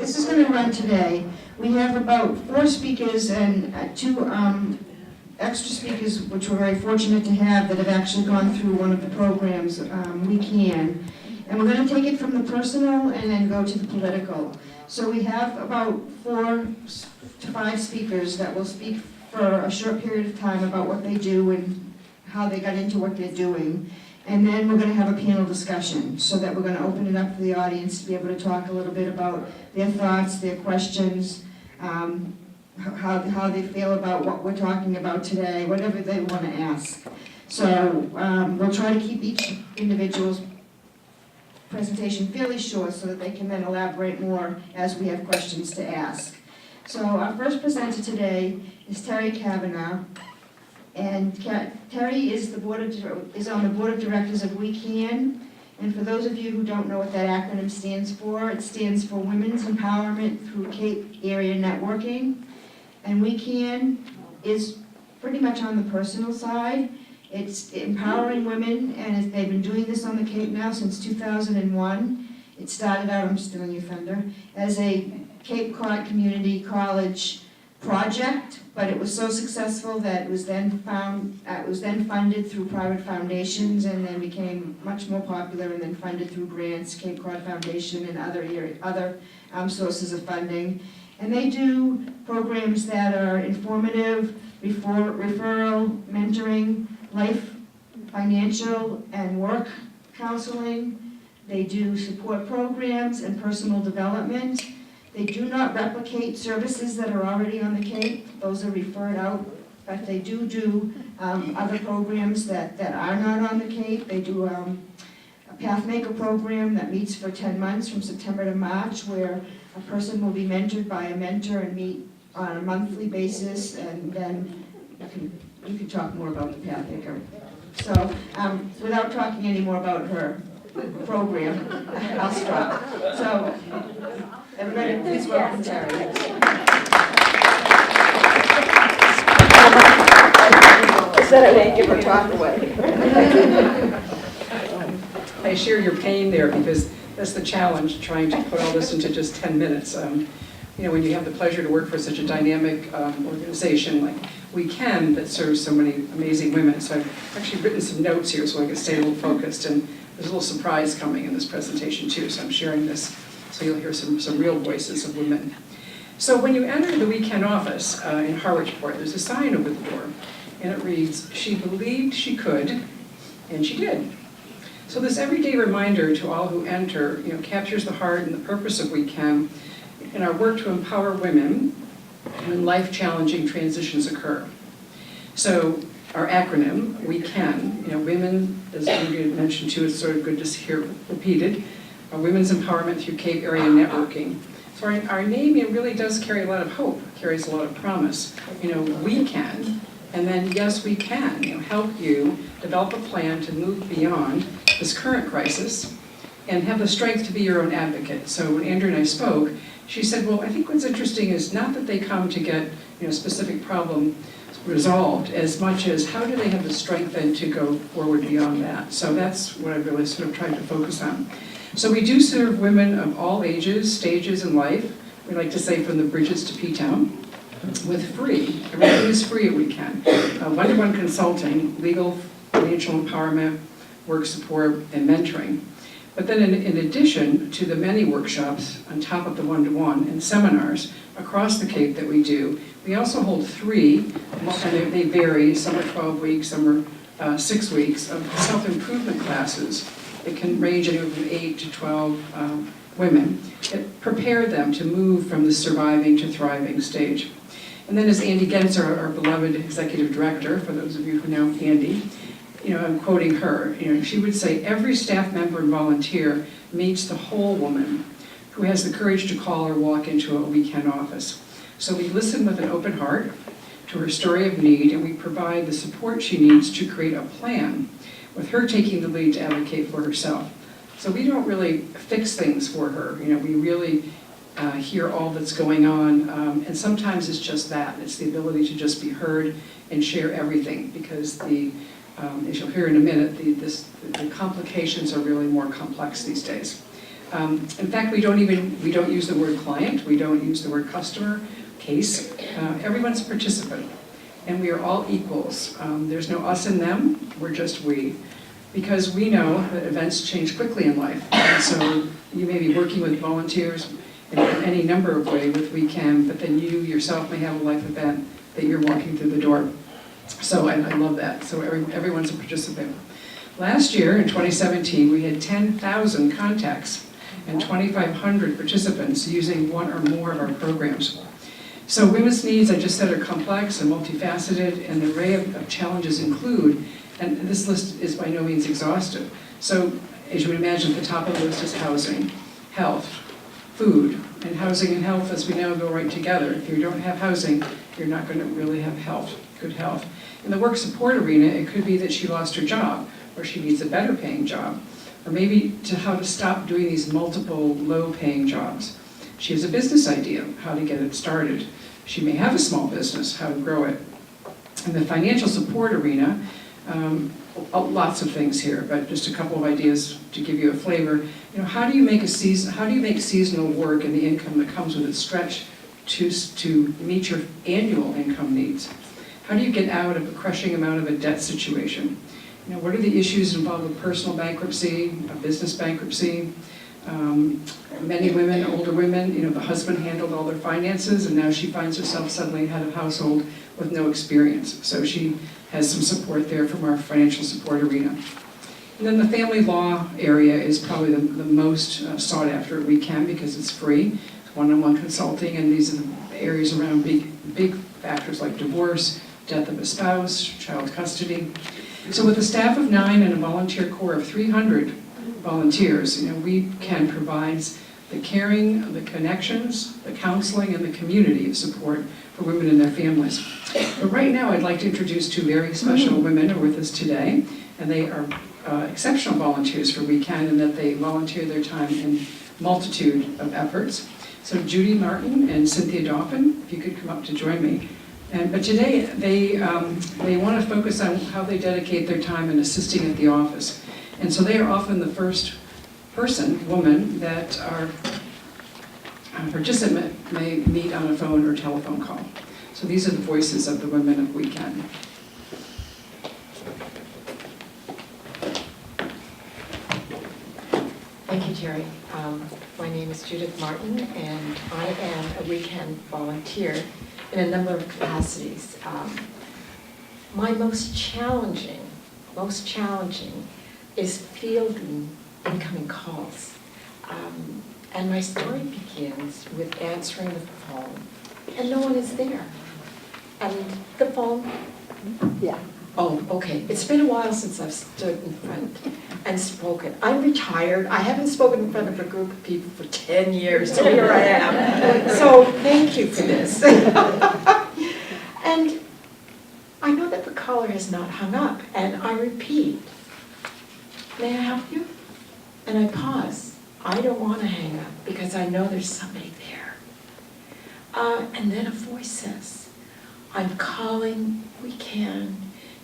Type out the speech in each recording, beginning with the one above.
this is going to run today. We have about 4 speakers and 2 extra speakers, which we're very fortunate to have, that have actually gone through one of the programs, We Can. And we're going to take it from the personal and then go to the political. So we have about 4 to 5 speakers that will speak for a short period of time about what they do and how they got into what they're doing. And then we're going to have a panel discussion, so that we're going to open it up for the audience to be able to talk a little bit about their thoughts, their questions, how they feel about what we're talking about today, whatever they want to ask. So we'll try to keep each individual's presentation fairly short so that they can then elaborate more as we have questions to ask. So our first presenter today is Teri Cavanaugh. And Teri is on the board of directors of We Can. And for those of you who don't know what that acronym stands for, it stands for Women's Empowerment Through Cape Area Networking. And We Can is pretty much on the personal side. It's empowering women, and they've been doing this on the Cape now since 2001. It started out, I'm stealing your thunder, as a Cape Cod Community College project, but it was so successful that it was then funded through private foundations, and then became much more popular, and then funded through grants, Cape Cod Foundation, and other sources of funding. And they do programs that are informative, referral, mentoring, life, financial, and work counseling. They do support programs and personal development. They do not replicate services that are already on the Cape. Those are referred out, but they do other programs that are not on the Cape. They do a Pathmaker program that meets for 10 months from September to March, where a person will be mentored by a mentor and meet on a monthly basis, and then you can talk more about the Pathmaker. So without talking any more about her program, I'll stop. So everybody, please welcome Teri. Instead of give her talk away. I share your pain there, because that's the challenge, trying to put all this into just 10 minutes. You know, when you have the pleasure to work for such a dynamic organization like We Can, that serves so many amazing women. So I've actually written some notes here so I can stay a little focused, and there's a little surprise coming in this presentation too, so I'm sharing this so you'll hear some real voices of women. So when you enter the We Can office in Harwichport, there's a sign over the door, and it reads, "She believed she could, and she did." So this everyday reminder to all who enter, captures the heart and the purpose of We Can in our work to empower women when life-challenging transitions occur. So our acronym, We Can, women, as Andrea mentioned too, it's sort of good to hear repeated, Women's Empowerment Through Cape Area Networking. So our name really does carry a lot of hope, carries a lot of promise. We can, and then yes, we can help you develop a plan to move beyond this current crisis and have the strength to be your own advocate. So when Andrea and I spoke, she said, well, I think what's interesting is not that they come to get a specific problem resolved, as much as how do they have the strength then to go forward beyond that. So that's what I really sort of tried to focus on. So we do serve women of all ages, stages in life. We like to say from the bridges to P-Town, with free. Everything is free at We Can. One-to-one consulting, legal, financial empowerment, work support, and mentoring. But then in addition to the many workshops on top of the one-to-one and seminars across the Cape that we do, we also hold 3, and they vary, some are 12 weeks, some are 6 weeks, of self-improvement classes. It can range anywhere from 8 to 12 women that prepare them to move from the surviving to thriving stage. And then as Andy Genzer, our beloved executive director, for those of you who know Andy, I'm quoting her, she would say, every staff member and volunteer meets the whole woman who has the courage to call or walk into a We Can office. So we listen with an open heart to her story of need, and we provide the support she needs to create a plan, with her taking the lead to advocate for herself. So we don't really fix things for her. We really hear all that's going on, and sometimes it's just that. It's the ability to just be heard and share everything, because as you'll hear in a minute, the complications are really more complex these days. In fact, we don't use the word client, we don't use the word customer, case. Everyone's a participant, and we are all equals. There's no us and them, we're just we. Because we know that events change quickly in life, and so you may be working with volunteers in any number of ways with We Can, but then you yourself may have a life event that you're walking through the door. So I love that. So everyone's a participant. Last year, in 2017, we had 10,000 contacts and 2,500 participants using one or more of our programs. So women's needs, I just said, are complex and multifaceted, and the array of challenges include, and this list is by no means exhaustive. So as you would imagine, at the top of the list is housing, health, food, and housing and health, as we know, go right together. If you don't have housing, you're not going to really have health, good health. In the work support arena, it could be that she lost her job, or she needs a better paying job, or maybe how to stop doing these multiple low paying jobs. She has a business idea, how to get it started. She may have a small business, how to grow it. In the financial support arena, lots of things here, but just a couple of ideas to give you a flavor. How do you make seasonal work and the income that comes with it stretch to meet your annual income needs? How do you get out of a crushing amount of a debt situation? What are the issues involved with personal bankruptcy, a business bankruptcy? Many women, older women, the husband handled all their finances, and now she finds herself suddenly head of household with no experience. So she has some support there from our financial support arena. And then the family law area is probably the most sought after We Can, because it's free, one-on-one consulting, and these are the areas around big factors like divorce, death of a spouse, child custody. So with a staff of 9 and a volunteer corps of 300 volunteers, We Can provides the caring, the connections, the counseling, and the community of support for women and their families. But right now, I'd like to introduce 2 very special women who are with us today, and they are exceptional volunteers for We Can, in that they volunteer their time in multitude of efforts. So Judith Martin and Cynthia Dauphin, if you could come up to join me. But today, they want to focus on how they dedicate their time in assisting at the office. And so they are often the first woman, that our participant may meet on a phone or telephone call. So these are the voices of the women of We Can. Thank you, Teri. My name is Judith Martin, and I am a We Can volunteer in a number of capacities. My most challenging is fielding incoming calls. And my story begins with answering the phone, and no one is there. And the phone, yeah. Oh, okay. It's been a while since I've stood in front and spoken. I'm retired. I haven't spoken in front of a group of people for 10 years, so here I am. So thank you for this. And I know that the caller has not hung up, and I repeat, may I help you? And I pause. I don't want to hang up because I know there's somebody there. And then a voice says, I'm calling We Can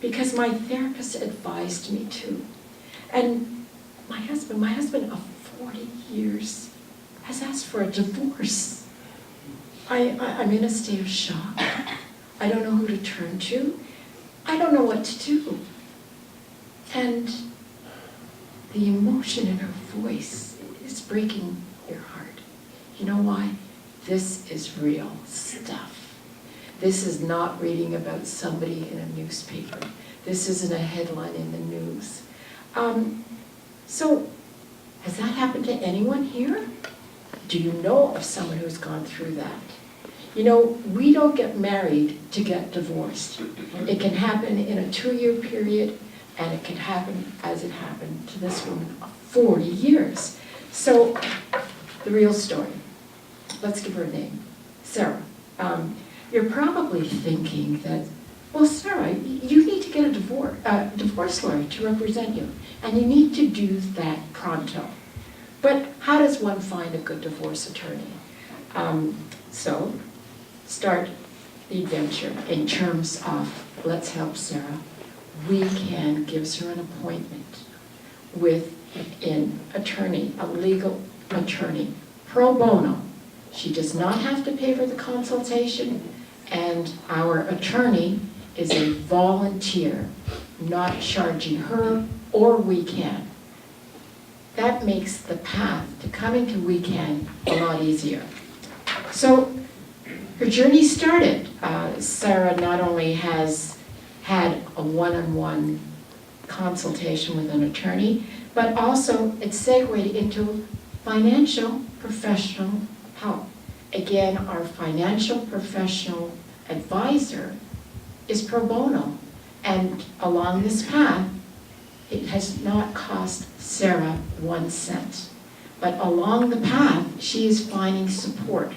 because my therapist advised me to. And my husband of 40 years has asked for a divorce. I'm in a state of shock. I don't know who to turn to. I don't know what to do. And the emotion in her voice is breaking your heart. You know why? This is real stuff. This is not reading about somebody in a newspaper. This isn't a headline in the news. So, has that happened to anyone here? Do you know of someone who's gone through that? We don't get married to get divorced. It can happen in a 2-year period, and it can happen as it happened to this woman of 40 years. So, the real story. Let's give her a name. Sarah. You're probably thinking that, well, Sarah, you need to get a divorce lawyer to represent you, and you need to do that pronto. But how does one find a good divorce attorney? So, start the adventure in terms of let's help Sarah. We Can gives her an appointment with an attorney, a legal attorney, pro bono. She does not have to pay for the consultation, and our attorney is a volunteer, not charging her or WeCan. That makes the path to coming to WeCan a lot easier. So her journey started. Sarah not only has had a one-on-one consultation with an attorney, but also it segued into financial professional help. Again, our financial professional advisor is pro bono, and along this path, it has not cost Sarah 1 cent. But along the path, she is finding support.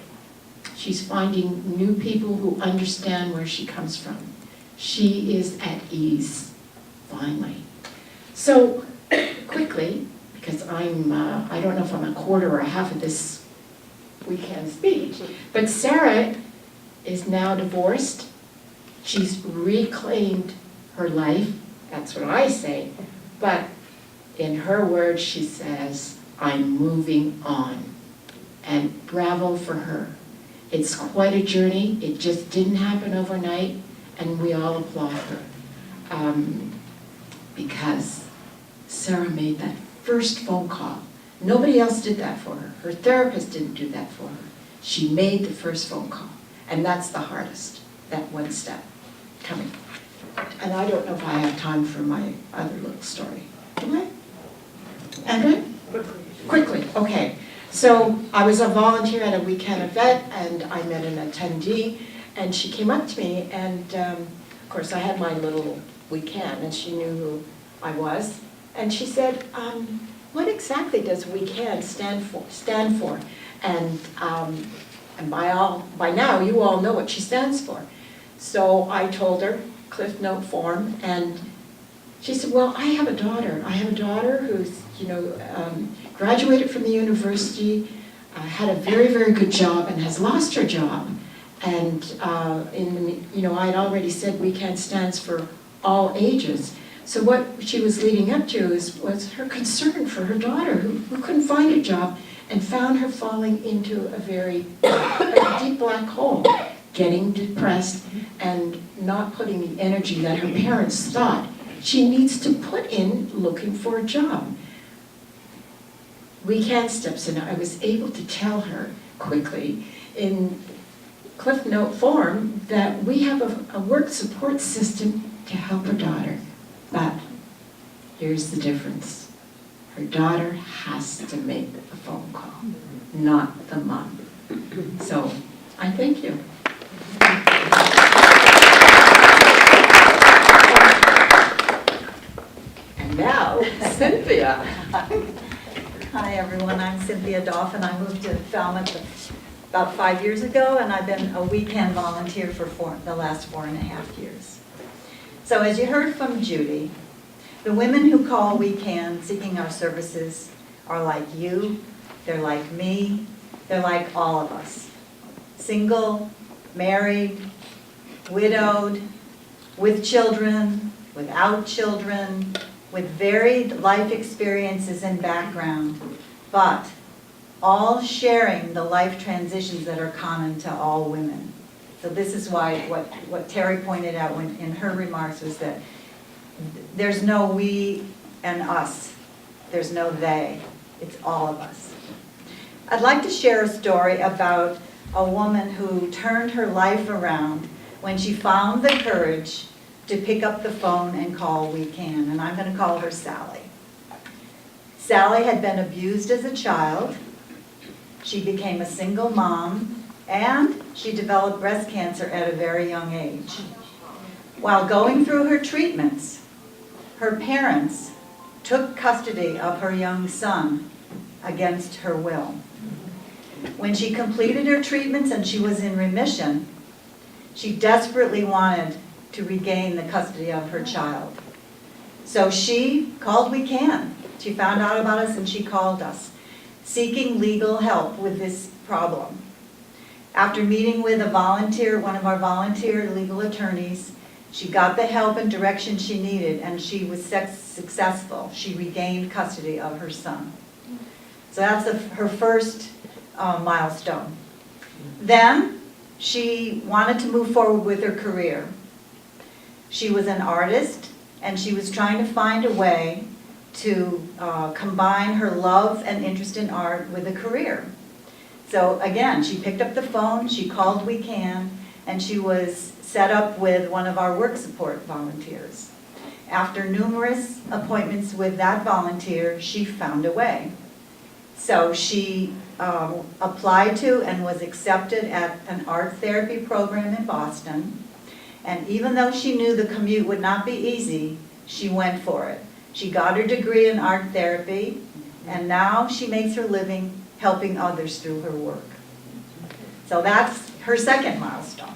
She's finding new people who understand where she comes from. She is at ease, finally. So, quickly, because I don't know if I'm a quarter or a half of this weekend speech, but Sarah is now divorced. She's reclaimed her life, that's what I say, but in her words she says, I'm moving on. And bravo for her. It's quite a journey. It just didn't happen overnight, and we all applaud her. Because Sarah made that first phone call. Nobody else did that for her. Her therapist didn't do that for her. She made the first phone call, and that's the hardest, that one step coming. And I don't know if I have time for my other little story. Do I? Andrea? Quickly, okay. So I was a volunteer at a weekend event, and I met an attendee, and she came up to me, and of course I had my little weekend, and she knew who I was, and she said, what exactly does weekend stand for? And by now you all know what she stands for. So I told her, Cliff Note form, and she said, well, I have a daughter. I have a daughter who's, graduated from the university, had a very, very good job, and has lost her job. And I'd already said weekend stands for all ages. So what she was leading up to was her concern for her daughter, who couldn't find a job, and found her falling into a very deep black hole, getting depressed and not putting the energy that her parents thought she needs to put in looking for a job. Weekend steps in. I was able to tell her quickly in Cliff Note form that we have a work support system to help her daughter. But here's the difference. Her daughter has to make the phone call, not the mom. So I thank you. And now, Cynthia. Hi everyone, I'm Cynthia Dauphin. I moved to Falmouth about 5 years ago, and I've been a weekend volunteer for the last 4.5 years. So as you heard from Judy, the women who call weekend seeking our services are like you, they're like me, they're like all of us. Single, married, widowed, with children, without children, with varied life experiences and background, but all sharing the life transitions that are common to all women. So this is why what Teri pointed out in her remarks was that there's no we and us. There's no they. It's all of us. I'd like to share a story about a woman who turned her life around when she found the courage to pick up the phone and call WeCan, and I'm going to call her Sally. Sally had been abused as a child. She became a single mom, and she developed breast cancer at a very young age. While going through her treatments, her parents took custody of her young son against her will. When she completed her treatments and she was in remission, she desperately wanted to regain the custody of her child. So she called WeCan. She found out about us and she called us, seeking legal help with this problem. After meeting with one of our volunteer legal attorneys, she got the help and direction she needed, and she was successful. She regained custody of her son. So that's her first milestone. Then she wanted to move forward with her career. She was an artist, and she was trying to find a way to combine her love and interest in art with a career. So again, she picked up the phone, she called We Can, and she was set up with one of our work support volunteers. After numerous appointments with that volunteer, she found a way. So she applied to and was accepted at an art therapy program in Boston. And even though she knew the commute would not be easy, she went for it. She got her degree in art therapy, and now she makes her living helping others through her work. So that's her second milestone.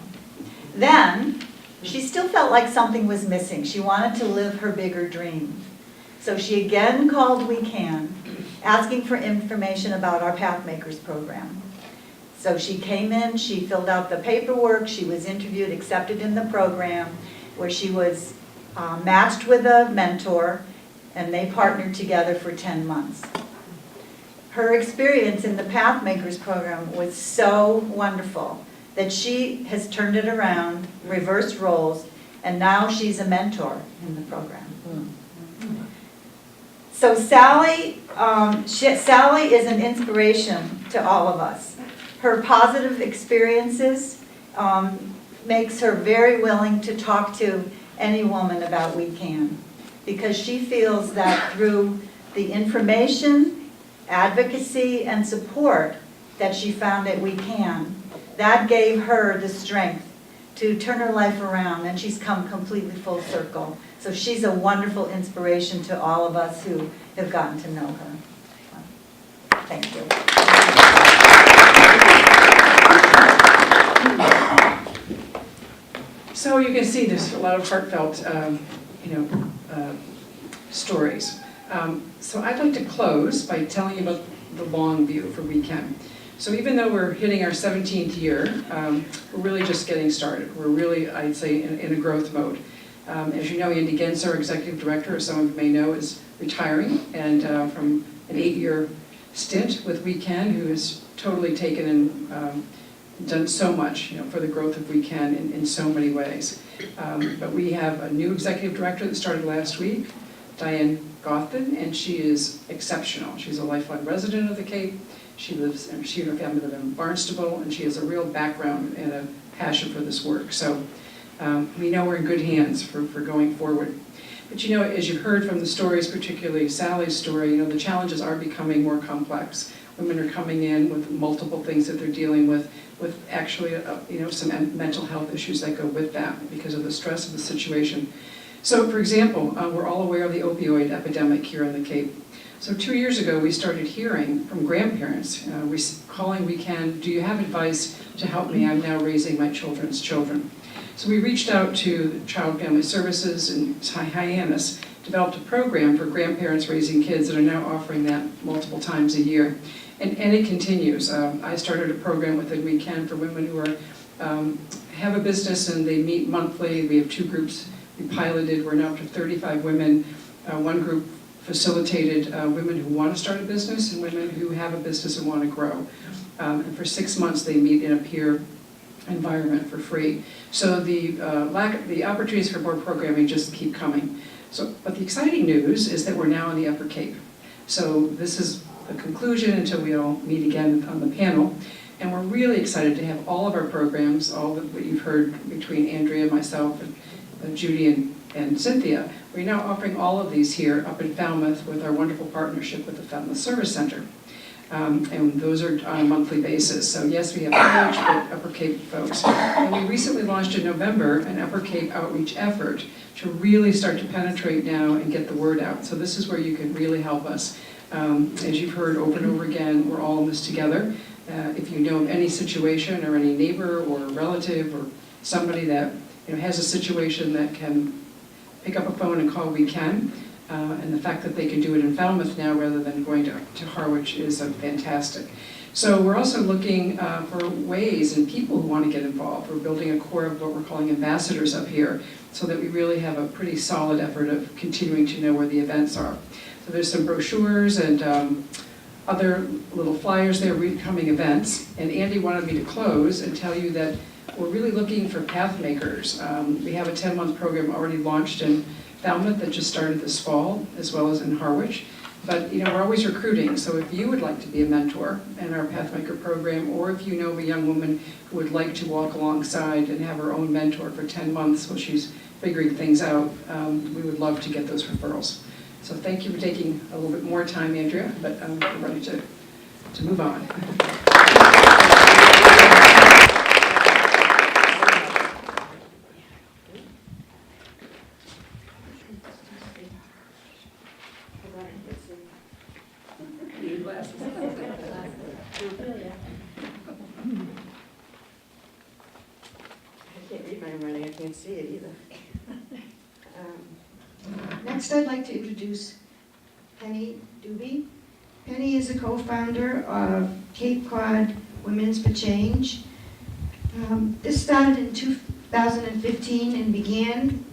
Then, she still felt like something was missing. She wanted to live her bigger dream. So she again called We Can, asking for information about our Pathmakers program. So she came in, she filled out the paperwork, she was interviewed, accepted in the program, where she was matched with a mentor, and they partnered together for 10 months. Her experience in the Pathmakers program was so wonderful that she has turned it around, reversed roles, and now she's a mentor in the program. So Sally is an inspiration to all of us. Her positive experiences makes her very willing to talk to any woman about We Can, because she feels that through the information, advocacy, and support that she found at We Can, that gave her the strength to turn her life around, and she's come completely full circle. So she's a wonderful inspiration to all of us who have gotten to know her. Thank you. So you can see there's a lot of heartfelt, stories. So I'd like to close by telling you about the long view for We Can. So even though we're hitting our 17th year, we're really just getting started. We're really, I'd say, in a growth mode. As you know, Andy Gens, our executive director, as some of you may know, is retiring, and from an 8-year stint with We Can, who has totally taken and done so much, for the growth of We Can in so many ways. But we have a new executive director that started last week, Diane Gothen, and she is exceptional. She's a lifelong resident of the Cape. She and her family live in Barnstable, and she has a real background and a passion for this work. So we know we're in good hands for going forward. But as you heard from the stories, particularly Sally's story, the challenges are becoming more complex. Women are coming in with multiple things that they're dealing with actually, some mental health issues that go with that because of the stress of the situation. So, for example, we're all aware of the opioid epidemic here in the Cape. So 2 years ago, we started hearing from grandparents, calling We Can, do you have advice to help me? I'm now raising my children's children. So we reached out to Child Family Services in Hyannis, developed a program for grandparents raising kids that are now offering that multiple times a year. And it continues. I started a program with We Can for women who have a business and they meet monthly. We have 2 groups we piloted. We're now up to 35 women. One group facilitated women who want to start a business and women who have a business and want to grow. And for 6 months they meet in a peer environment for free. So the opportunities for more programming just keep coming. But the exciting news is that we're now in the Upper Cape. So this is the conclusion until we all meet again on the panel. And we're really excited to have all of our programs, all of what you've heard between Andrea, myself, and Judy and Cynthia. We're now offering all of these here up in Falmouth with our wonderful partnership with the Falmouth Service Center. And those are on a monthly basis. So yes, we have Village, but Upper Cape folks. And we recently launched in November an Upper Cape outreach effort to really start to penetrate now and get the word out. So this is where you can really help us. As you've heard over and over again, we're all in this together. If you know of any situation or any neighbor or relative or somebody that has a situation that can pick up a phone and call We Can, and the fact that they can do it in Falmouth now rather than going to Harwich is fantastic. So we're also looking for ways and people who want to get involved. We're building a core of what we're calling ambassadors up here so that we really have a pretty solid effort of continuing to know where the events are. So there's some brochures and other little flyers there, coming events. And Andy wanted me to close and tell you that we're really looking for path makers. We have a 10-month program already launched in Falmouth that just started this fall, as well as in Harwich. But we're always recruiting, so if you would like to be a mentor in our Pathmaker program, or if you know of a young woman who would like to walk alongside and have her own mentor for 10 months while she's figuring things out, we would love to get those referrals. So thank you for taking a little bit more time, Andrea, but we're ready to move on. I can't see it either. Next, I'd like to introduce Penny Duby. Penny is a co-founder of Cape Cod Women's for Change. This started in 2015 and began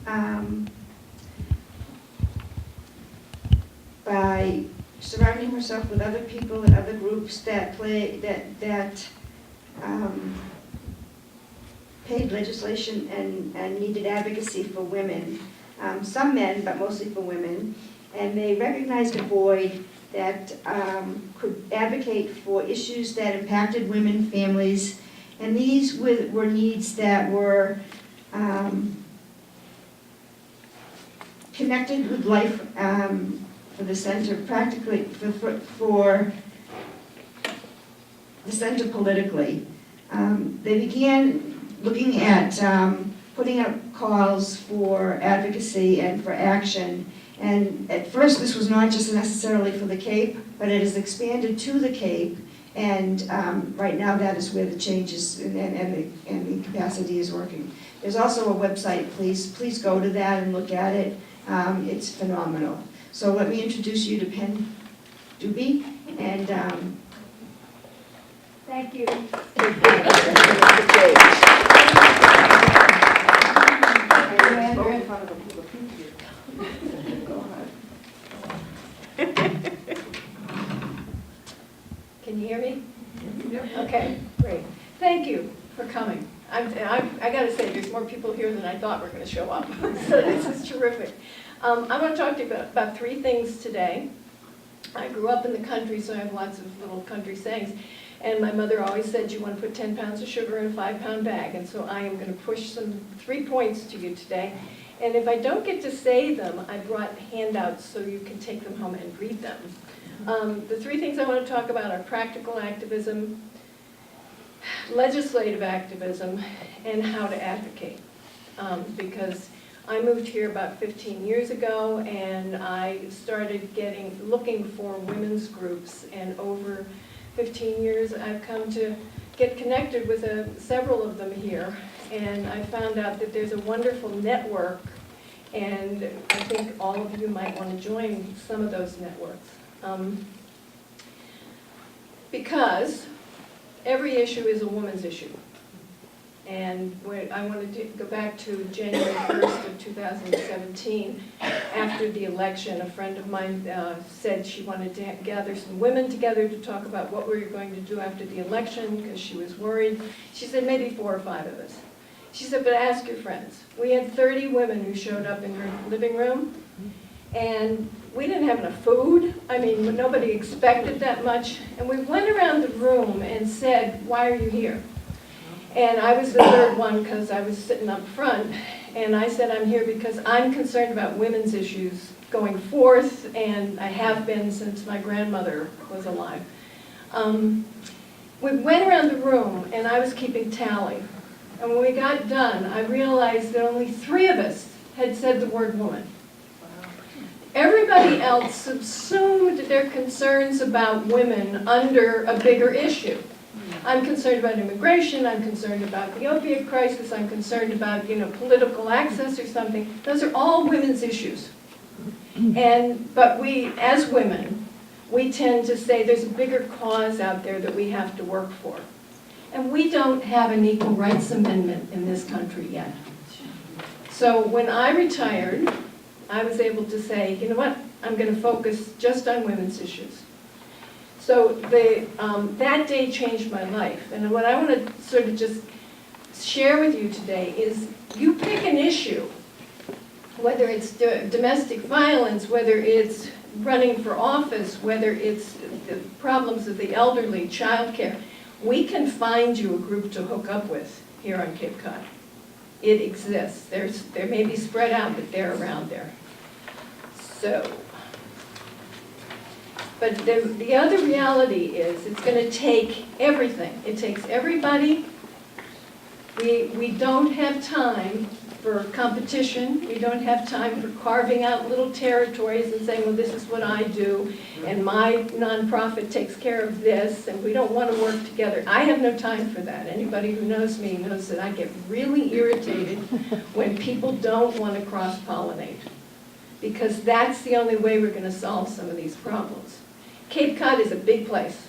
by surrounding herself with other people and other groups that paid legislation and needed advocacy for women. Some men, but mostly for women. And they recognized a void that could advocate for issues that impacted women, families, and these were needs that were connected with life for the center, practically for the center politically. They began looking at putting up calls for advocacy and for action. And at first, this was not just necessarily for the Cape, but it has expanded to the Cape. And right now, that is where the change is and the capacity is working. There's also a website. Please go to that and look at it. It's phenomenal. So let me introduce you to Penny Duby. And thank you. Can you hear me? Yep. Okay, great. Thank you for coming. I got to say, there's more people here than I thought were going to show up. So this is terrific. I want to talk to you about three things today. I grew up in the country, so I have lots of little country sayings. And my mother always said, you want to put 10 pounds of sugar in a 5-pound bag. And so I am going to push 3 points to you today. And if I don't get to say them, I brought handouts so you can take them home and read them. The three things I want to talk about are practical activism, legislative activism, and how to advocate. Because I moved here about 15 years ago, and I started looking for women's groups, and over 15 years I've come to get connected with several of them here, and I found out that there's a wonderful network, and I think all of you might want to join some of those networks. Because every issue is a woman's issue. And I wanted to go back to January 1st of 2017. After the election, a friend of mine said she wanted to gather some women together to talk about what we were going to do after the election because she was worried. She said maybe 4 or 5 of us. She said, but ask your friends. We had 30 women who showed up in her living room, and we didn't have enough food. I mean, nobody expected that much. And we went around the room and said, why are you here? And I was the third one because I was sitting up front. And I said, I'm here because I'm concerned about women's issues going forth, and I have been since my grandmother was alive. We went around the room, and I was keeping tally. And when we got done, I realized that only 3 of us had said the word woman. Everybody else subsumed their concerns about women under a bigger issue. I'm concerned about immigration, I'm concerned about the opiate crisis, I'm concerned about, political access or something. Those are all women's issues. But we, as women, we tend to say there's a bigger cause out there that we have to work for. And we don't have an equal rights amendment in this country yet. So when I retired, I was able to say, you know what, I'm going to focus just on women's issues. So that day changed my life. And what I want to sort of just share with you today is you pick an issue, whether it's domestic violence, whether it's running for office, whether it's the problems of the elderly, childcare, we can find you a group to hook up with here on Cape Cod. It exists. They may be spread out, but they're around there. So, but the other reality is it's going to take everything. It takes everybody. We don't have time for competition. We don't have time for carving out little territories and saying, well, this is what I do, and my nonprofit takes care of this, and we don't want to work together. I have no time for that. Anybody who knows me knows that I get really irritated when people don't want to cross-pollinate, because that's the only way we're going to solve some of these problems. Cape Cod is a big place,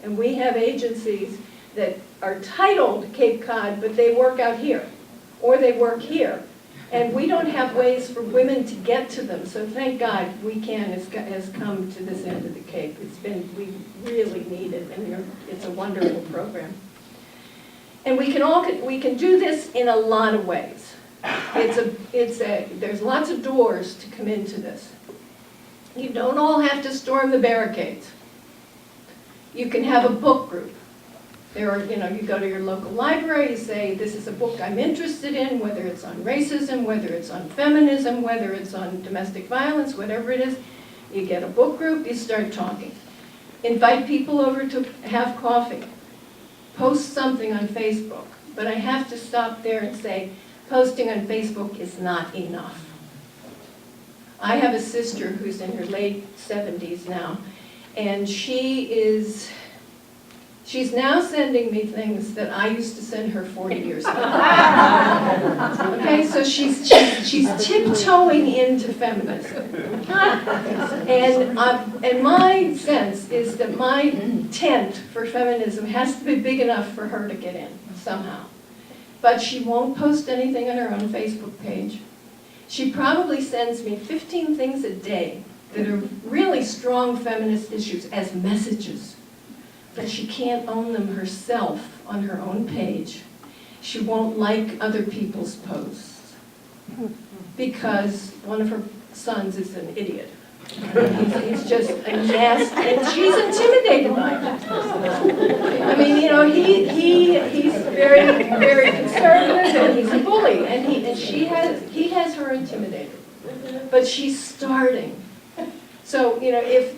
and we have agencies that are titled Cape Cod, but they work out here, or they work here. And we don't have ways for women to get to them, so thank God has come to this end of the Cape. We really need it, and it's a wonderful program. And we can do this in a lot of ways. There's lots of doors to come into this. You don't all have to storm the barricades. You can have a book group. You go to your local library, you say, this is a book I'm interested in, whether it's on racism, whether it's on feminism, whether it's on domestic violence, whatever it is. You get a book group, you start talking. Invite people over to have coffee. Post something on Facebook. But I have to stop there and say, posting on Facebook is not enough. I have a sister who's in her late 70s now, and she's now sending me things that I used to send her 40 years ago. Okay, so she's tiptoeing into feminism. And my sense is that my tent for feminism has to be big enough for her to get in somehow. But she won't post anything on her own Facebook page. She probably sends me 15 things a day that are really strong feminist issues as messages. But she can't own them herself on her own page. She won't like other people's posts because one of her sons is an idiot. He's just a nasty, and she's intimidated by it. I mean, he's very, very conservative, and he's a bully, and he has her intimidated. But she's starting. So, if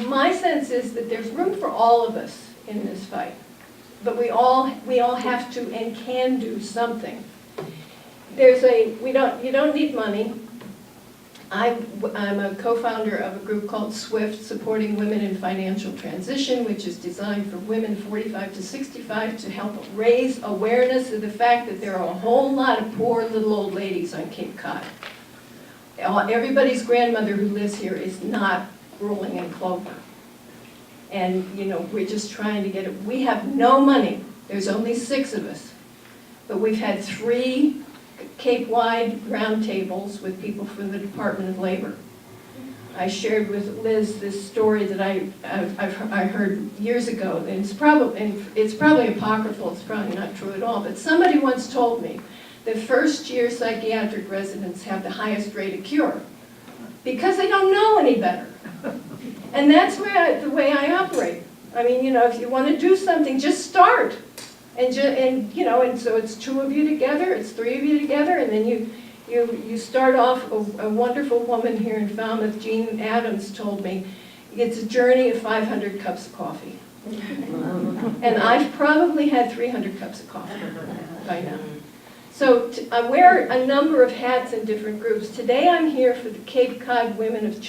my sense is that there's room for all of us in this fight, but we all have to and can do something. You don't need money. I'm a co-founder of a group called SWIFT, Supporting Women in Financial Transition, which is designed for women 45 to 65 to help raise awareness of the fact that there are a whole lot of poor little old ladies on Cape Cod. Everybody's grandmother who lives here is not rolling in clover. And, we're just trying to get it. We have no money. There's only 6 of us. But we've had 3 Cape-wide roundtables with people from the Department of Labor. I shared with Liz this story that I heard years ago, and it's probably apocryphal, it's probably not true at all, but somebody once told me that first-year psychiatric residents have the highest rate of cure because they don't know any better. And that's the way I operate. I mean, if you want to do something, just start. And so it's 2 of you together, it's 3 of you together, and then you start off. A wonderful woman here in Falmouth, Jean Adams, told me, it's a journey of 500 cups of coffee. And I've probably had 300 cups of coffee by now. So I wear a number of hats in different groups. Today I'm here for the Cape Cod Women for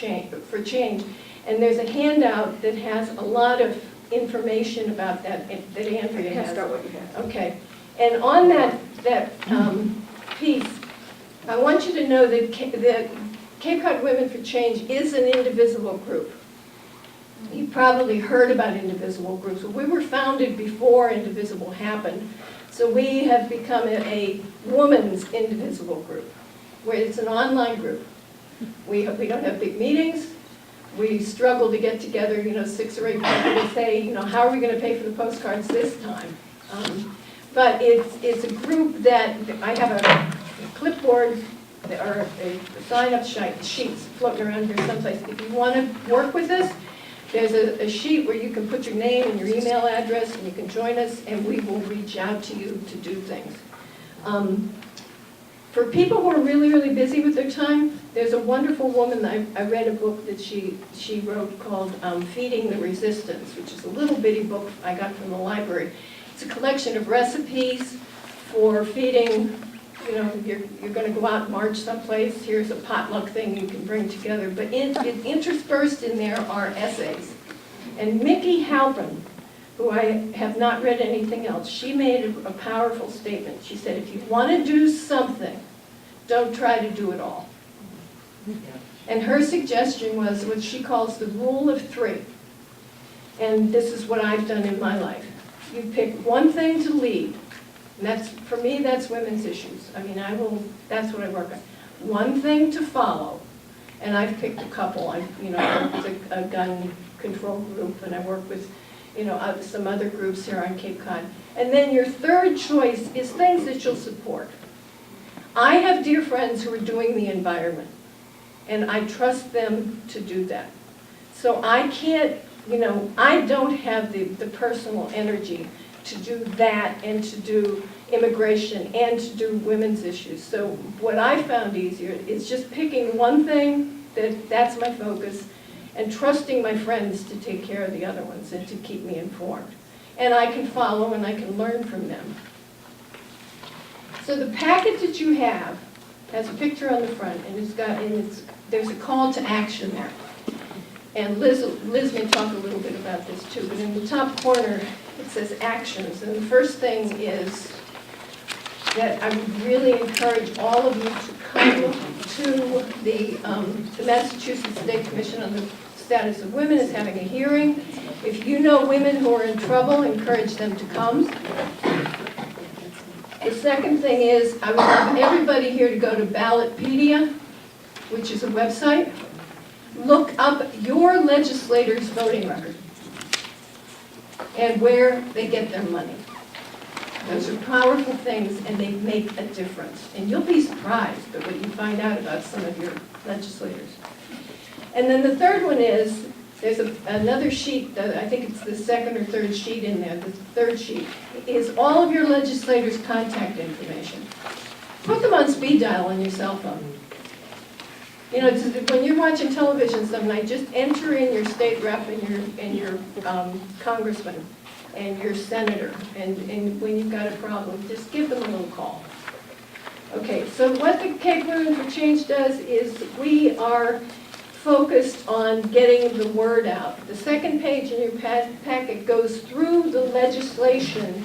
Change, and there's a handout that has a lot of information about that Andrea has. Start what you have. Okay, and on that piece, I want you to know that Cape Cod Women for Change is an indivisible group. You probably heard about indivisible groups. We were founded before indivisible happened, so we have become a woman's indivisible group, where it's an online group. We don't have big meetings. we struggle to get together, 6 or 8 people to say, how are we going to pay for the postcards this time? But it's a group that, I have a clipboard or a sign-up sheets floating around here someplace. If you want to work with us, there's a sheet where you can put your name and your email address, and you can join us, and we will reach out to you to do things. For people who are really, really busy with their time, there's a wonderful woman, I read a book that she wrote called Feeding the Resistance, which is a little bitty book I got from the library. It's a collection of recipes for feeding, you're going to go out and march someplace, here's a potluck thing you can bring together. But interspersed in there are essays. And Mickey Halpin, who I have not read anything else, she made a powerful statement. She said, if you want to do something, don't try to do it all. And her suggestion was what she calls the rule of 3. And this is what I've done in my life. You pick one thing to lead. And for me, that's women's issues. That's what I work on. One thing to follow. And I've picked a couple. I work with a gun control group, and I work with some other groups here on Cape Cod. And then your third choice is things that you'll support. I have dear friends who are doing the environment, and I trust them to do that. So I can't, I don't have the personal energy to do that and to do immigration and to do women's issues. So what I found easier is just picking one thing that's my focus, and trusting my friends to take care of the other ones and to keep me informed. And I can follow and I can learn from them. So the packet that you have has a picture on the front, and there's a call to action there. And Liz may talk a little bit about this too, but in the top corner it says actions. And the first thing is that I would really encourage all of you to come to the Massachusetts State Commission on the Status of Women is having a hearing. If you know women who are in trouble, encourage them to come. The second thing is, I would love everybody here to go to Ballotpedia, which is a website. Look up your legislator's voting record and where they get their money. Those are powerful things, and they make a difference. And you'll be surprised at what you find out about some of your legislators. And then the third one is, there's another sheet, I think it's the second or third sheet in there, the third sheet, is all of your legislators' contact information. Put them on speed dial on your cell phone. When you're watching television some night, just enter in your state rep and your congressman and your senator, and when you've got a problem, just give them a little call. Okay, so what the Cape Women for Change does is we are focused on getting the word out. The second page in your packet goes through the legislation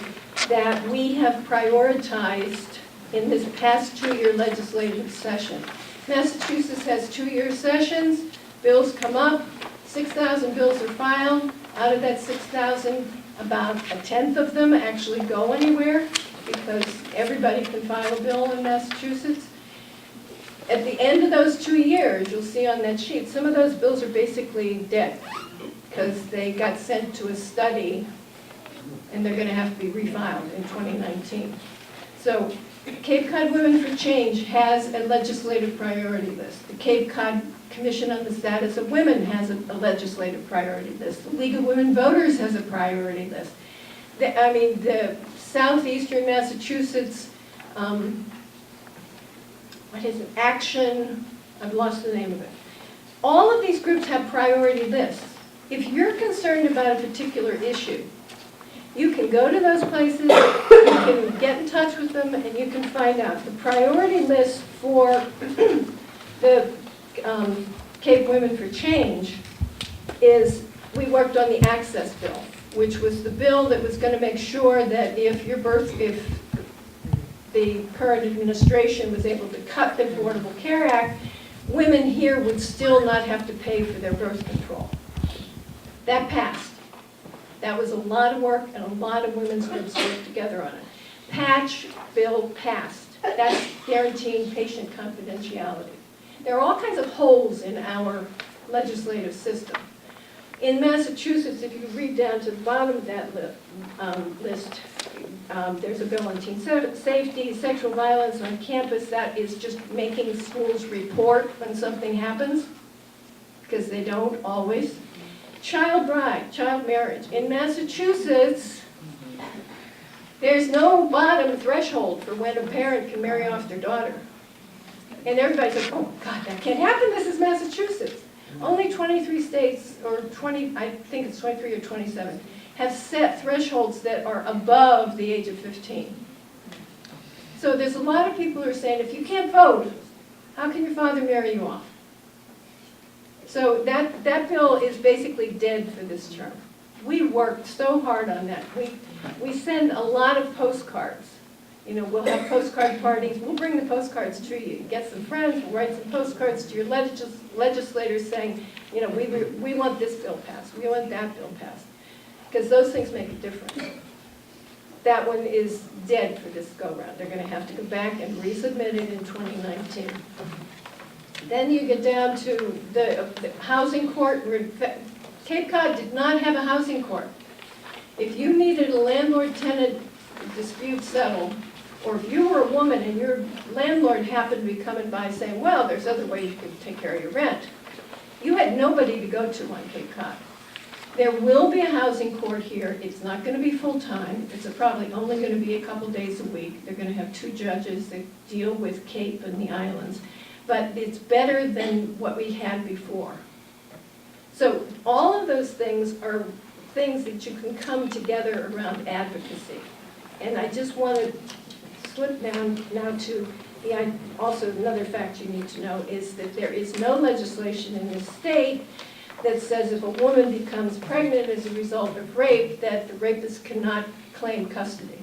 that we have prioritized in this past 2-year legislative session. Massachusetts has 2-year sessions, bills come up, 6,000 bills are filed. Out of that 6,000, about 1/10 of them actually go anywhere because everybody can file a bill in Massachusetts. At the end of those 2 years, you'll see on that sheet, some of those bills are basically dead because they got sent to a study and they're going to have to be refiled in 2019. So Cape Cod Women for Change has a legislative priority list. The Cape Cod Commission on the Status of Women has a legislative priority list. The League of Women Voters has a priority list. The Southeastern Massachusetts, Action, I've lost the name of it. All of these groups have priority lists. If you're concerned about a particular issue, you can go to those places, you can get in touch with them, and you can find out. The priority list for the Cape Women for Change is, we worked on the access bill, which was the bill that was going to make sure that if the current administration was able to cut the Affordable Care Act, women here would still not have to pay for their birth control. That passed. That was a lot of work, and a lot of women's groups worked together on it. Patch bill passed. That's guaranteeing patient confidentiality. There are all kinds of holes in our legislative system. In Massachusetts, if you read down to the bottom of that list, there's a bill on teen safety, sexual violence on campus. That is just making schools report when something happens, because they don't always. Child marriage. In Massachusetts, there's no bottom threshold for when a parent can marry off their daughter. And everybody's like, oh God, that can't happen, this is Massachusetts. Only 23 states, or 20, I think it's 23 or 27, have set thresholds that are above the age of 15. So there's a lot of people who are saying, if you can't vote, how can your father marry you off? So that bill is basically dead for this term. We worked so hard on that. We send a lot of postcards. You know, we'll have postcard parties. We'll bring the postcards to you. Get some friends. We'll write some postcards to your legislators saying, you know, we want this bill passed. We want that bill passed. Because those things make a difference. That one is dead for this go-round. They're going to have to go back and resubmit it in 2019. Then you get down to the housing court. Cape Cod did not have a housing court. If you needed a landlord-tenant dispute settled, or if you were a woman and your landlord happened to be coming by saying, well, there's other ways you can take care of your rent, you had nobody to go to on Cape Cod. There will be a housing court here. It's not going to be full-time. It's probably only going to be a couple days a week. They're going to have 2 judges that deal with Cape and the islands. But it's better than what we had before. So all of those things are things that you can come together around advocacy. And I just want to slip down now to also another fact you need to know is that there is no legislation in this state that says if a woman becomes pregnant as a result of rape, that the rapist cannot claim custody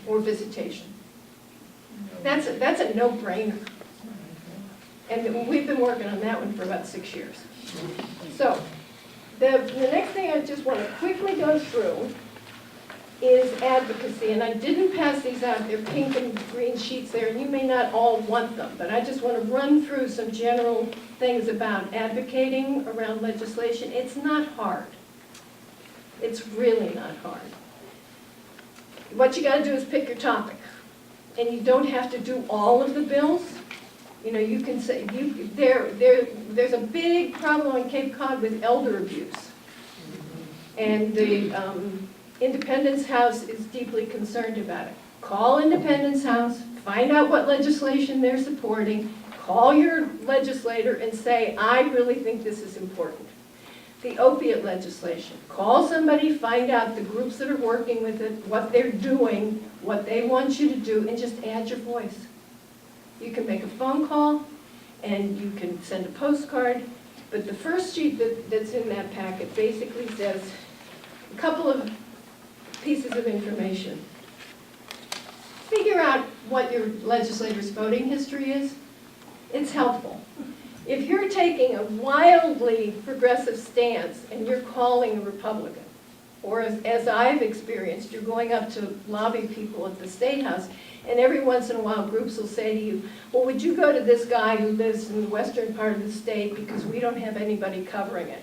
or visitation. That's a no-brainer. And we've been working on that one for about 6 years. So the next thing I just want to quickly go through is advocacy. And I didn't pass these out. They're pink and green sheets there, and you may not all want them. But I just want to run through some general things about advocating around legislation. It's not hard. It's really not hard. What you got to do is pick your topic. And you don't have to do all of the bills. You know, you can say, there's a big problem on Cape Cod with elder abuse. And the Independence House is deeply concerned about it. Call Independence House, find out what legislation they're supporting, call your legislator and say, I really think this is important. The opiate legislation, call somebody, find out the groups that are working with it, what they're doing, what they want you to do, and just add your voice. You can make a phone call, and you can send a postcard, but the first sheet that's in that packet basically says a couple of pieces of information. Figure out what your legislator's voting history is. It's helpful. If you're taking a wildly progressive stance and you're calling a Republican, or as I've experienced, you're going up to lobby people at the State House, and every once in a while groups will say to you, well, would you go to this guy who lives in the western part of the state because we don't have anybody covering it.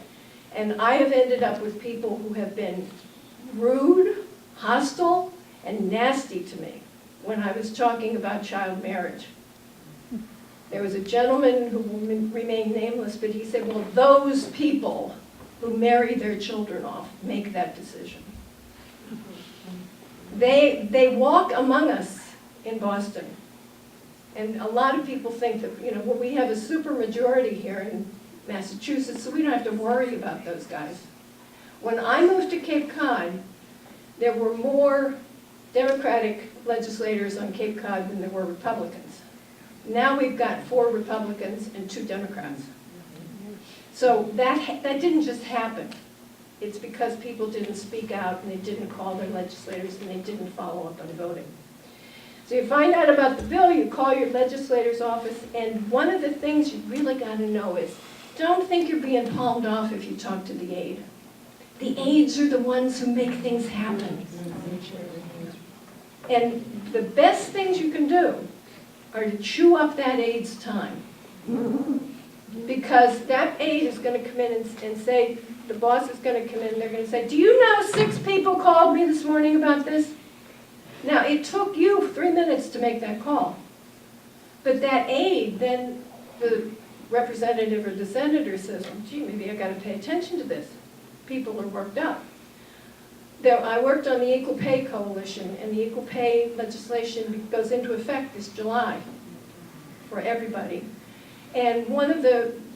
And I have ended up with people who have been rude, hostile, and nasty to me when I was talking about child marriage. There was a gentleman who will remain nameless, but he said, well, those people who marry their children off make that decision. They walk among us in Boston. And a lot of people think that, you know, well, we have a super majority here in Massachusetts, so we don't have to worry about those guys. When I moved to Cape Cod, there were more Democratic legislators on Cape Cod than there were Republicans. Now we've got 4 Republicans and 2 Democrats. So that didn't just happen. It's because people didn't speak out and they didn't call their legislators and they didn't follow up on voting. So you find out about the bill, you call your legislator's office, and one of the things you really got to know is, don't think you're being palmed off if you talk to the aide. The aides are the ones who make things happen. And the best things you can do are to chew up that aide's time. Because that aide is gonna come in and say, the boss is gonna come in and they're gonna say, do you know 6 people called me this morning about this? Now, it took you 3 minutes to make that call. But that aide, then the representative or the senator says, well, gee, maybe I gotta pay attention to this. People are worked up. I worked on the Equal Pay Coalition, and the Equal Pay legislation goes into effect this July for everybody. And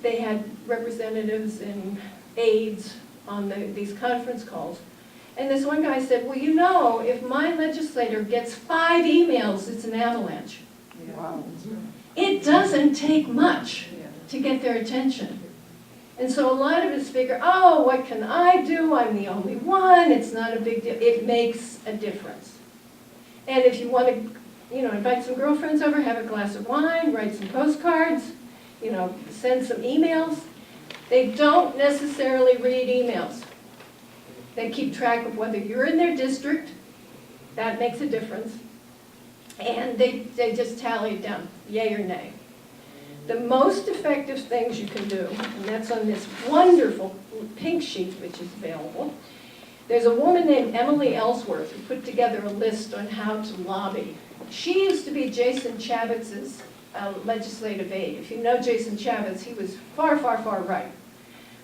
they had representatives and aides on these conference calls. And this one guy said, well, you know, if my legislator gets 5 emails, it's an avalanche. Wow. It doesn't take much to get their attention. And so a lot of us figure, oh, what can I do? I'm the only one. It's not a big deal. It makes a difference. And if you want to, invite some girlfriends over, have a glass of wine, write some postcards, send some emails. They don't necessarily read emails. They keep track of whether you're in their district. That makes a difference. And they just tally it down, yay or nay. The most effective things you can do, and that's on this wonderful pink sheet which is available. There's a woman named Emily Ellsworth who put together a list on how to lobby. She used to be Jason Chavitz's legislative aide. If you know Jason Chavitz, he was far, far, far right.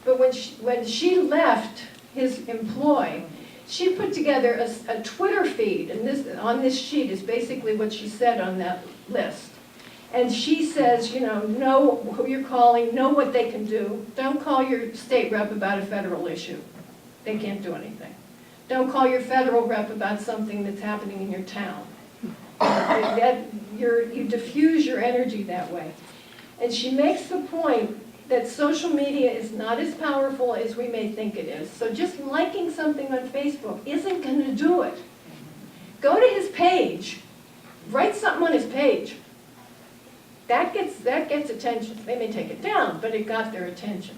But when she left his employ, she put together a Twitter feed, and on this sheet is basically what she said on that list. And she says, know who you're calling, know what they can do. Don't call your state rep about a federal issue. They can't do anything. Don't call your federal rep about something that's happening in your town. You diffuse your energy that way. And she makes the point that social media is not as powerful as we may think it is. So just liking something on Facebook isn't going to do it. Go to his page, write something on his page. That gets attention. They may take it down, but it got their attention.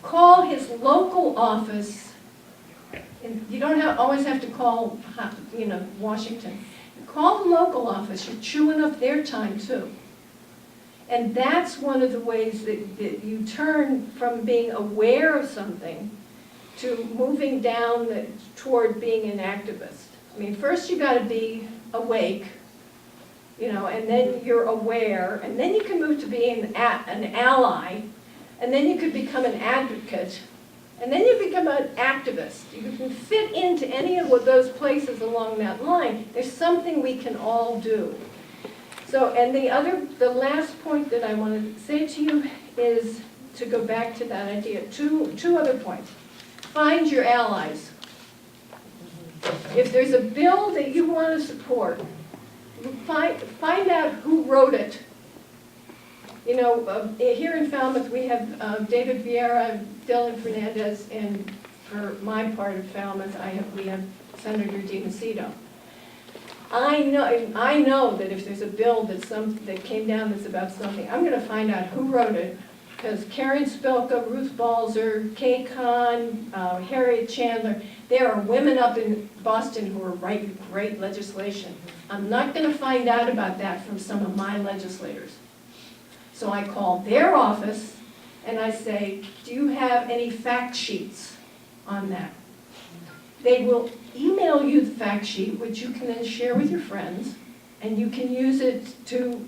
Call his local office. And you don't always have to call, Washington. Call the local office. You're chewing up their time too. And that's one of the ways that you turn from being aware of something to moving down toward being an activist. I mean, first you got to be awake. And then you're aware, and then you can move to being an ally, and then you could become an advocate, and then you become an activist. You can fit into any of those places along that line. There's something we can all do. So, and the last point that I want to say to you is to go back to that idea. Two other points. Find your allies. If there's a bill that you want to support, find out who wrote it. Here in Falmouth we have David Vieira, Dylan Fernandez, and for my part of Falmouth we have Senator DiMacedo. I know that if there's a bill that came down that's about something, I'm going to find out who wrote it, because Karen Spilka, Ruth Balzer, Kay Kahn, Harriet Chandler, there are women up in Boston who are writing great legislation. I'm not going to find out about that from some of my legislators. So I call their office and I say, do you have any fact sheets on that? They will email you the fact sheet, which you can then share with your friends, and you can use it to,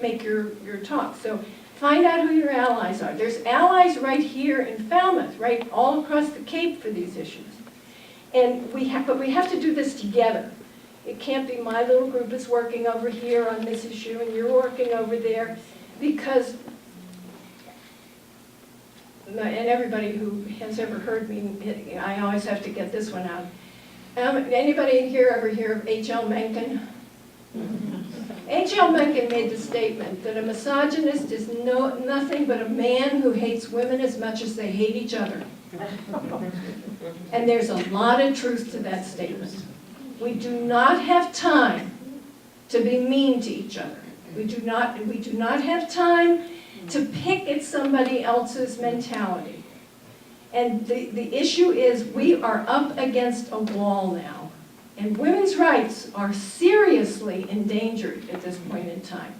make your talk. So find out who your allies are. There's allies right here in Falmouth, right all across the Cape for these issues. And but we have to do this together. It can't be my little group is working over here on this issue and you're working over there, because, and everybody who has ever heard me, I always have to get this one out. Anybody here ever hear of H.L. Mencken? H.L. Mencken made the statement that a misogynist is nothing but a man who hates women as much as they hate each other. And there's a lot of truth to that statement. We do not have time to be mean to each other. We do not have time to pick at somebody else's mentality. And the issue is we are up against a wall now. And women's rights are seriously endangered at this point in time.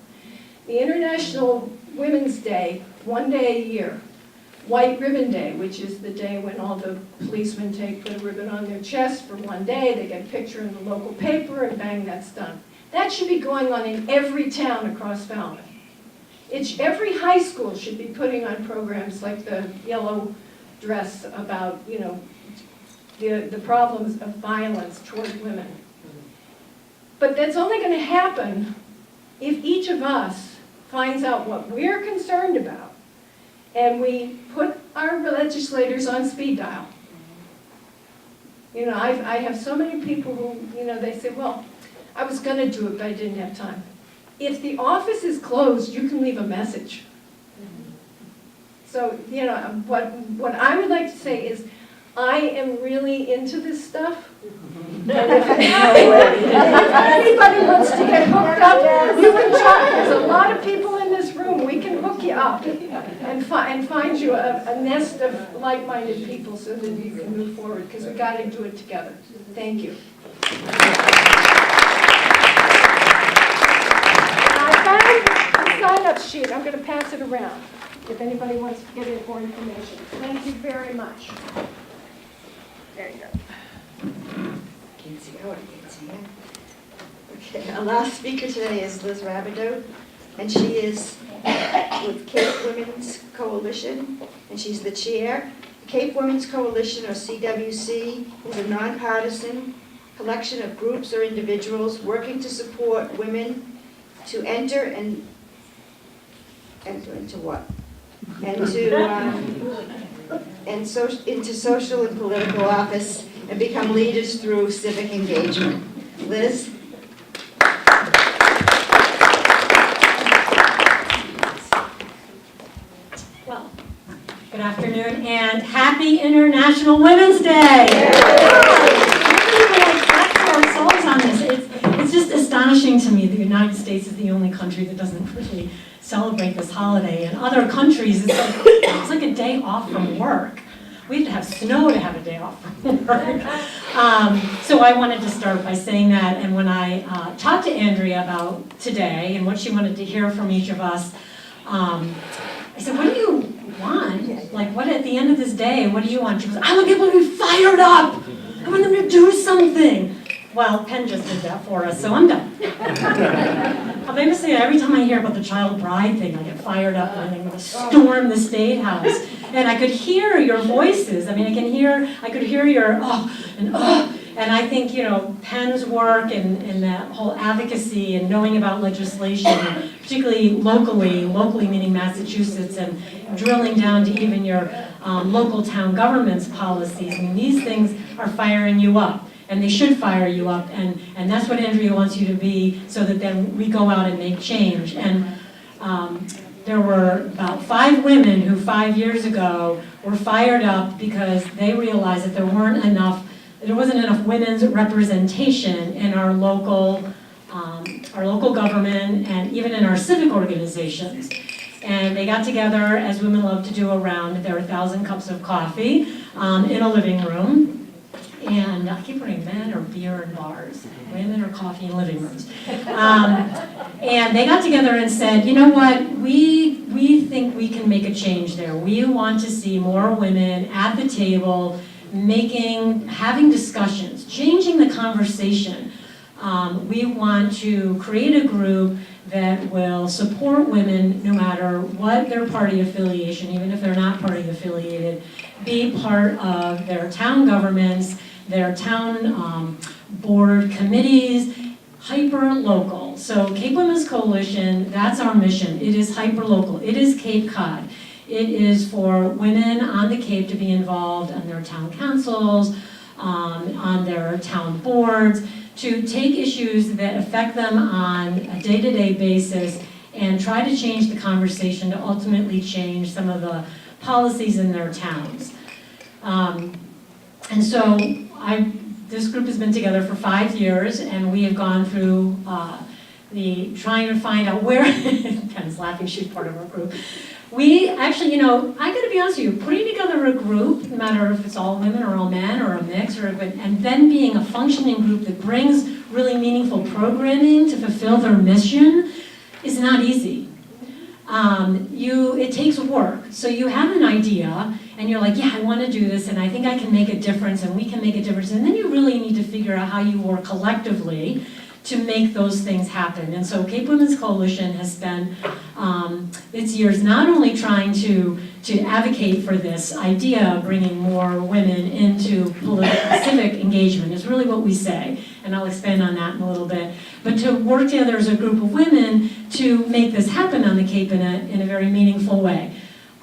the International Women's Day, one day a year. White Ribbon Day, which is the day when all the policemen put a ribbon on their chest for one day, they get a picture in the local paper, and bang, that's done. That should be going on in every town across Falmouth. Every high school should be putting on programs like the yellow dress about, you know, the problems of violence toward women. But that's only going to happen if each of us finds out what we're concerned about, and we put our legislators on speed dial. You know, I have so many people who, you know, they say, well, I was going to do it, but I didn't have time. If the office is closed, you can leave a message. So, you know, what I would like to say is, I am really into this stuff. And if anybody wants to get hooked up, you can talk. There's a lot of people in this room. We can hook you up and find you a nest of like-minded people so that you can move forward, because we've got to do it together. Thank you. I found a sign-up sheet. I'm going to pass it around if anybody wants to get any more information. Thank you very much. There you go. Can't see how it gets here. Okay, our last speaker today is Liz Rabideau, and she is with Cape Women's Coalition, and she's the chair. The Cape Women's Coalition, or CWC, is a nonpartisan collection of groups or individuals working to support women to enter into what? Into social and political office and become leaders through civic engagement. Liz? Well, good afternoon and happy International Women's Day! It's just astonishing to me that the United States is the only country that doesn't really celebrate this holiday. In other countries, it's like a day off from work. We have to have snow to have a day off from work. So I wanted to start by saying that, and when I talked to Andrea about today and what she wanted to hear from each of us, I said, what do you want? Like, what at the end of this day, what do you want? She goes, I want people to be fired up. I want them to do something. Well, Penn just did that for us, so I'm done. I'm going to say every time I hear about the child bride thing, I get fired up and I'm going to storm the State House. And I could hear your voices. I mean, I could hear your and I think, you know, Penn's work and that whole advocacy and knowing about legislation, particularly locally meaning Massachusetts, and drilling down to even your local town government's policies. I mean, these things are firing you up. And they should fire you up, and that's what Andrea wants you to be, so that then we go out and make change. And there were about 5 women who 5 years ago were fired up because they realized that there wasn't enough women's representation in our local government and even in our civic organizations. And they got together, as women love to do, around their 1,000 cups of coffee in a living room. And I keep wondering, men or beer in bars, women or coffee in living rooms. And they got together and said, you know what, we think we can make a change there. We want to see more women at the table, having discussions, changing the conversation. We want to create a group that will support women no matter what their party affiliation, even if they're not party affiliated, be part of their town governments, their town board committees, hyper-local. So Cape Women's Coalition, that's our mission. It is hyper-local. It is Cape Cod. It is for women on the Cape to be involved in their town councils, on their town boards, to take issues that affect them on a day-to-day basis and try to change the conversation to ultimately change some of the policies in their towns. And so this group has been together for 5 years, and we have gone through trying to find out where, Penn's laughing, she's part of our group. We actually, you know, I gotta be honest with you, putting together a group, no matter if it's all women or all men or a mix, and then being a functioning group that brings really meaningful programming to fulfill their mission is not easy. it takes work. So you have an idea, and you're like, yeah, I want to do this, and I think I can make a difference, and we can make a difference. And then you really need to figure out how you work collectively to make those things happen. And so Cape Women's Coalition has spent its years not only trying to advocate for this idea of bringing more women into political civic engagement, is really what we say, and I'll expand on that in a little bit, but to work together as a group of women to make this happen on the Cape in a very meaningful way.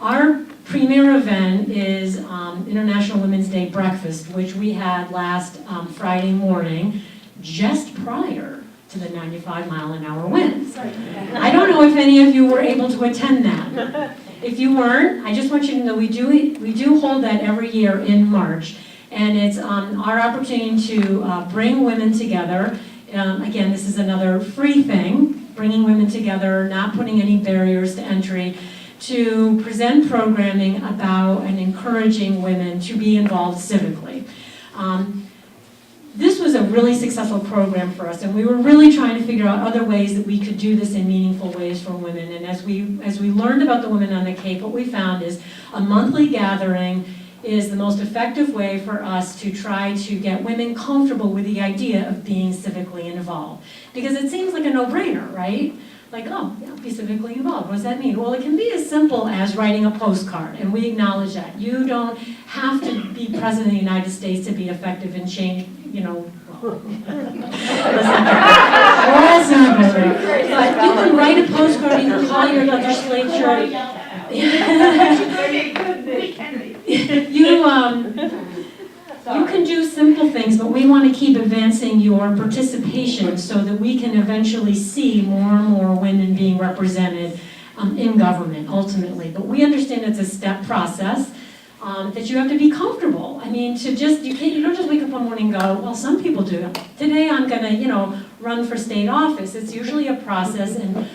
Our premier event is International Women's Day Breakfast, which we had last Friday morning, just prior to the 95-mile-an-hour winds. I don't know if any of you were able to attend that. If you weren't, I just want you to know we do hold that every year in March, and it's our opportunity to bring women together. Again, this is another free thing, bringing women together, not putting any barriers to entry, to present programming about and encouraging women to be involved civically. This was a really successful program for us, and we were really trying to figure out other ways that we could do this in meaningful ways for women. And as we learned about the women on the Cape, what we found is a monthly gathering is the most effective way for us to try to get women comfortable with the idea of being civically involved. Because it seems like a no-brainer, right? Like, oh, yeah, be civically involved. What does that mean? Well, it can be as simple as writing a postcard, and we acknowledge that. You don't have to be president of the United States to be effective in change, well, let's not go there. But you can write a postcard, you can call your legislature. You can do simple things, but we want to keep advancing your participation so that we can eventually see more and more women being represented in government, ultimately. But we understand it's a step process, that you have to be comfortable. I mean, you don't just wake up one morning and go, well, some people do. Today I'm going to, run for state office. It's usually a process and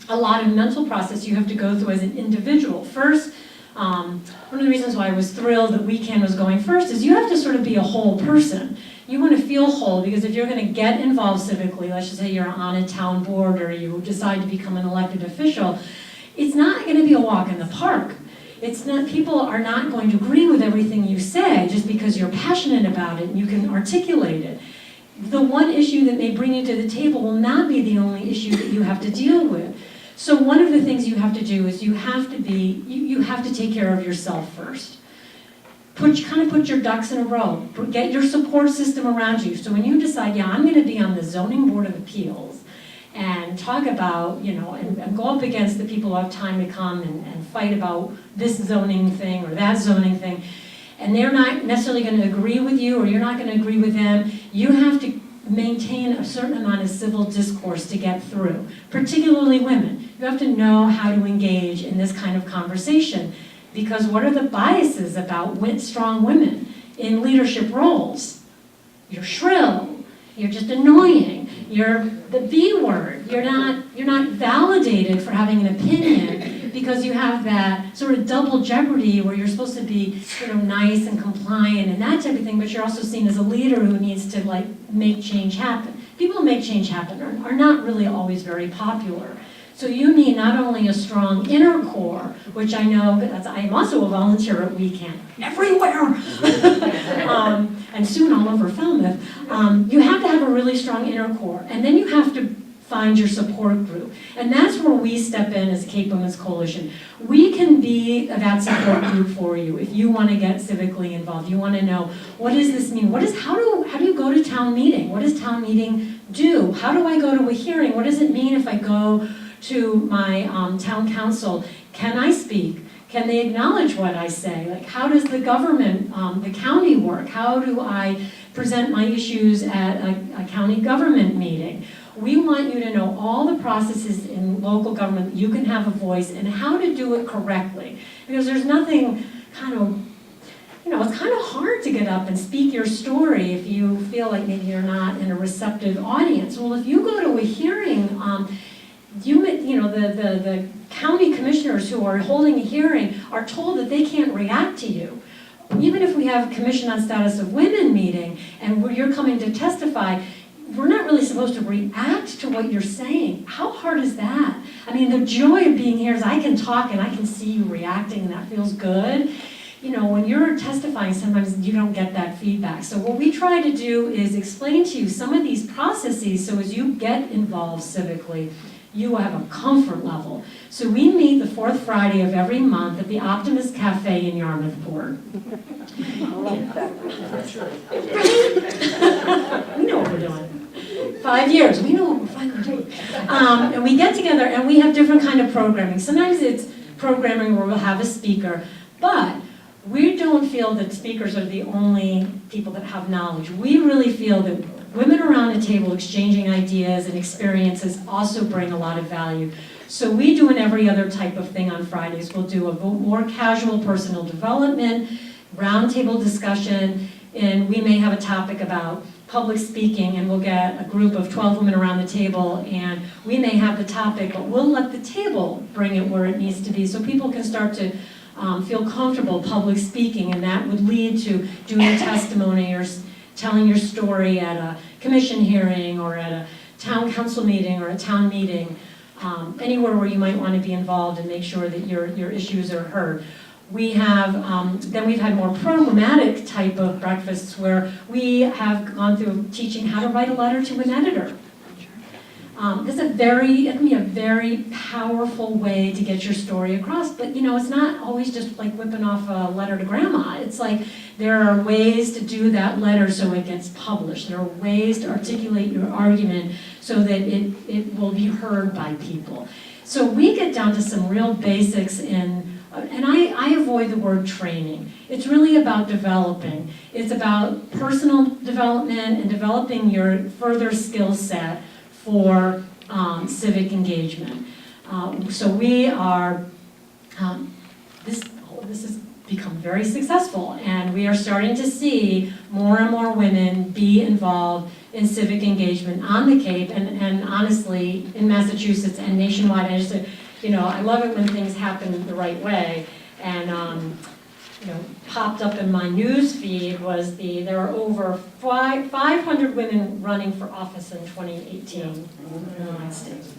a lot of mental process you have to go through as an individual. First, one of the reasons why I was thrilled that WeCan was going first is you have to sort of be a whole person. You want to feel whole, because if you're going to get involved civically, let's just say you're on a town board or you decide to become an elected official, it's not going to be a walk in the park. People are not going to agree with everything you say just because you're passionate about it and you can articulate it. The one issue that may bring you to the table will not be the only issue that you have to deal with. So one of the things you have to do is you have to take care of yourself first. Put your ducks in a row. Get your support system around you. So when you decide, yeah, I'm going to be on the Zoning Board of Appeals and talk about, and go up against the people who have time to come and fight about this zoning thing or that zoning thing, and they're not necessarily going to agree with you or you're not going to agree with them, you have to maintain a certain amount of civil discourse to get through, particularly women. You have to know how to engage in this kind of conversation, because what are the biases about strong women in leadership roles? You're shrill, you're just annoying, you're the B word, you're not validated for having an opinion because you have that sort of double jeopardy where you're supposed to be nice and compliant and that type of thing, but you're also seen as a leader who needs to make change happen. People who make change happen are not really always very popular. So you need not only a strong inner core, which I know, I am also a volunteer at WeCan, everywhere, and soon all over Falmouth. You have to have a really strong inner core, and then you have to find your support group. And that's where we step in as Cape Women's Coalition. We can be that support group for you if you want to get civically involved. You want to know, what does this mean? How do you go to town meeting? What does town meeting do? How do I go to a hearing? What does it mean if I go to my town council? Can I speak? Can they acknowledge what I say? How does the government, the county work? How do I present my issues at a county government meeting? We want you to know all the processes in local government. You can have a voice and how to do it correctly. Because there's nothing it's kind of hard to get up and speak your story if you feel like maybe you're not in a receptive audience. Well, if you go to a hearing, the county commissioners who are holding a hearing are told that they can't react to you. Even if we have a Commission on Status of Women meeting and you're coming to testify, we're not really supposed to react to what you're saying. How hard is that? I mean, the joy of being here is I can talk and I can see you reacting, and that feels good. You know, when you're testifying, sometimes you don't get that feedback. So what we try to do is explain to you some of these processes, so as you get involved civically, you will have a comfort level. So we meet the fourth Friday of every month at the Optimist Cafe in Yarmouthport. We know what we're doing. 5 years, we know what we're finally doing. And we get together and we have different kind of programming. Sometimes it's programming where we'll have a speaker, but we don't feel that speakers are the only people that have knowledge. We really feel that women around a table exchanging ideas and experiences also bring a lot of value. So we do an every other type of thing on Fridays. We'll do a more casual personal development, roundtable discussion, and we may have a topic about public speaking, and we'll get a group of 12 women around the table, and we may have the topic, but we'll let the table bring it where it needs to be so people can start to feel comfortable public speaking, and that would lead to doing a testimony or telling your story at a commission hearing or at a town council meeting or a town meeting, anywhere where you might want to be involved and make sure that your issues are heard. We have, then we've had more programmatic type of breakfasts where we have gone through teaching how to write a letter to an editor. This is it can be a very powerful way to get your story across, but you know, it's not always just like whipping off a letter to grandma. It's like there are ways to do that letter so it gets published. There are ways to articulate your argument so that it will be heard by people. So we get down to some real basics and I avoid the word training. It's really about developing. It's about personal development and developing your further skill set for civic engagement. So we are, this has become very successful, and we are starting to see more and more women be involved in civic engagement on the Cape, and honestly, in Massachusetts and nationwide. I just, you know, I love it when things happen the right way, and you know, popped up in my news feed was there are over 500 women running for office in 2018 in the United States.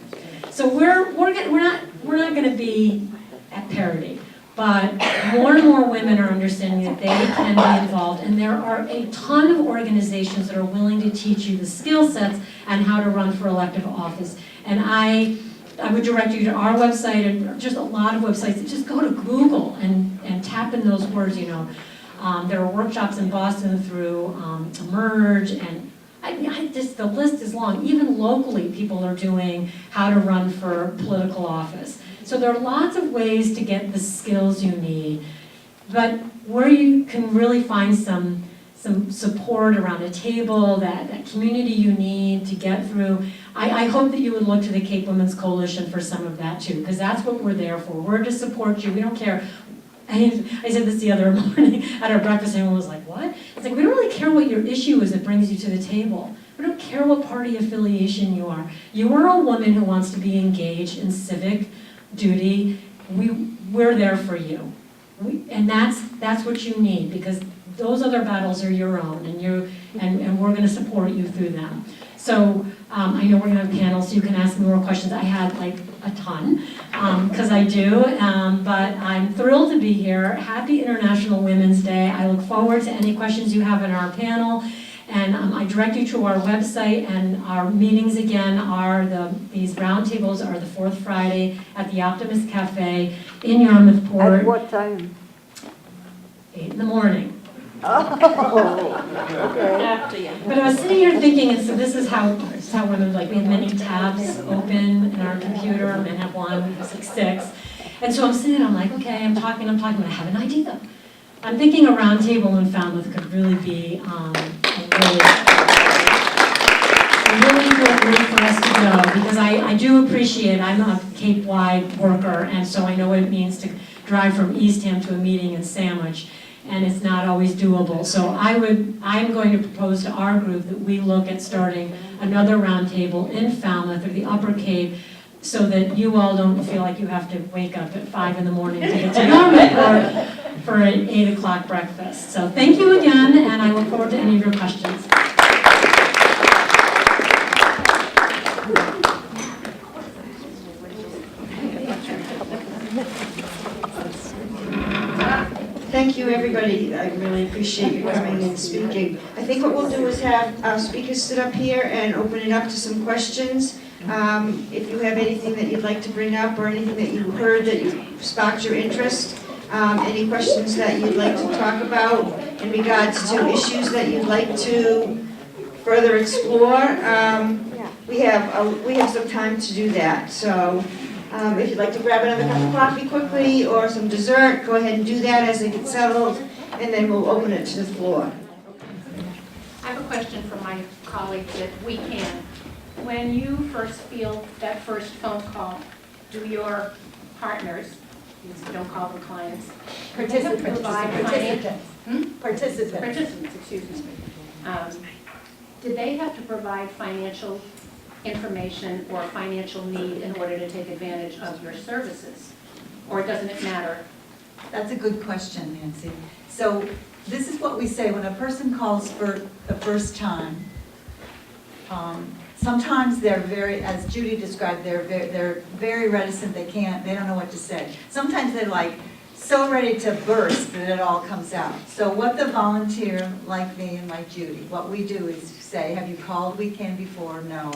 So we're not going to be at parity, but more and more women are understanding that they can be involved, and there are a ton of organizations that are willing to teach you the skill sets and how to run for elective office. And I would direct you to our website and just a lot of websites. Just go to Google and tap in those words, you know. There are workshops in Boston through Emerge, and the list is long. Even locally, people are doing how to run for political office. So there are lots of ways to get the skills you need, but where you can really find some support around a table, that community you need to get through. I hope that you would look to the Cape Women's Coalition for some of that too, because that's what we're there for. We're to support you. We don't care. I said this the other morning at our breakfast, and everyone was like, what? It's like, we don't really care what your issue is that brings you to the table. We don't care what party affiliation you are. You are a woman who wants to be engaged in civic duty. We're there for you. And that's what you need, because those other battles are your own, and we're going to support you through them. So I know we're going to have panels, so you can ask me more questions. I had like a ton, because I do, but I'm thrilled to be here. Happy International Women's Day. I look forward to any questions you have in our panel, and I direct you to our website, and our meetings again are these roundtables are the fourth Friday at the Optimist Cafe in Yarmouthport. At what time? 8 in the morning. Oh, okay. But I was sitting here thinking, and so this is how women, like, we have many tabs open in our computer. Men have one, it's like 6. And so I'm sitting, I'm like, okay, I'm talking, but I have an idea. I'm thinking a round table in Falmouth could really be a really good way for us to go, because I do appreciate, I'm a Cape-wide worker, and so I know what it means to drive from Eastham to a meeting in Sandwich, and it's not always doable. So I'm going to propose to our group that we look at starting another roundtable in Falmouth or the Upper Cape, so that you all don't feel like you have to wake up at 5 in the morning to get to Yarmouth for an 8 o'clock breakfast. So thank you again, and I look forward to any of your questions. you, everybody. I really appreciate you coming and speaking. I think what we'll do is have our speakers sit up here and open it up to some questions. If you have anything that you'd like to bring up or anything that you heard that sparked your interest, any questions that you'd like to talk about in regards to issues that you'd like to further explore, we have some time to do that. So if you'd like to grab another cup of coffee quickly or some dessert, go ahead and do that as they get settled, and then we'll open it to the floor. I have a question for my colleagues that we can. When you first field that first phone call, do your partners, don't call them clients, Participants. participants, excuse me, did they have to provide financial information or financial need in order to take advantage of your services? Or doesn't it matter? That's a good question, Nancy. So this is what we say when a person calls for the first time. Sometimes they're very, as Judy described, they're very reticent. They don't know what to say. Sometimes they're like so ready to burst that it all comes out. So what the volunteer, like me and like Judy, what we do is say, have you called Weekend before? No.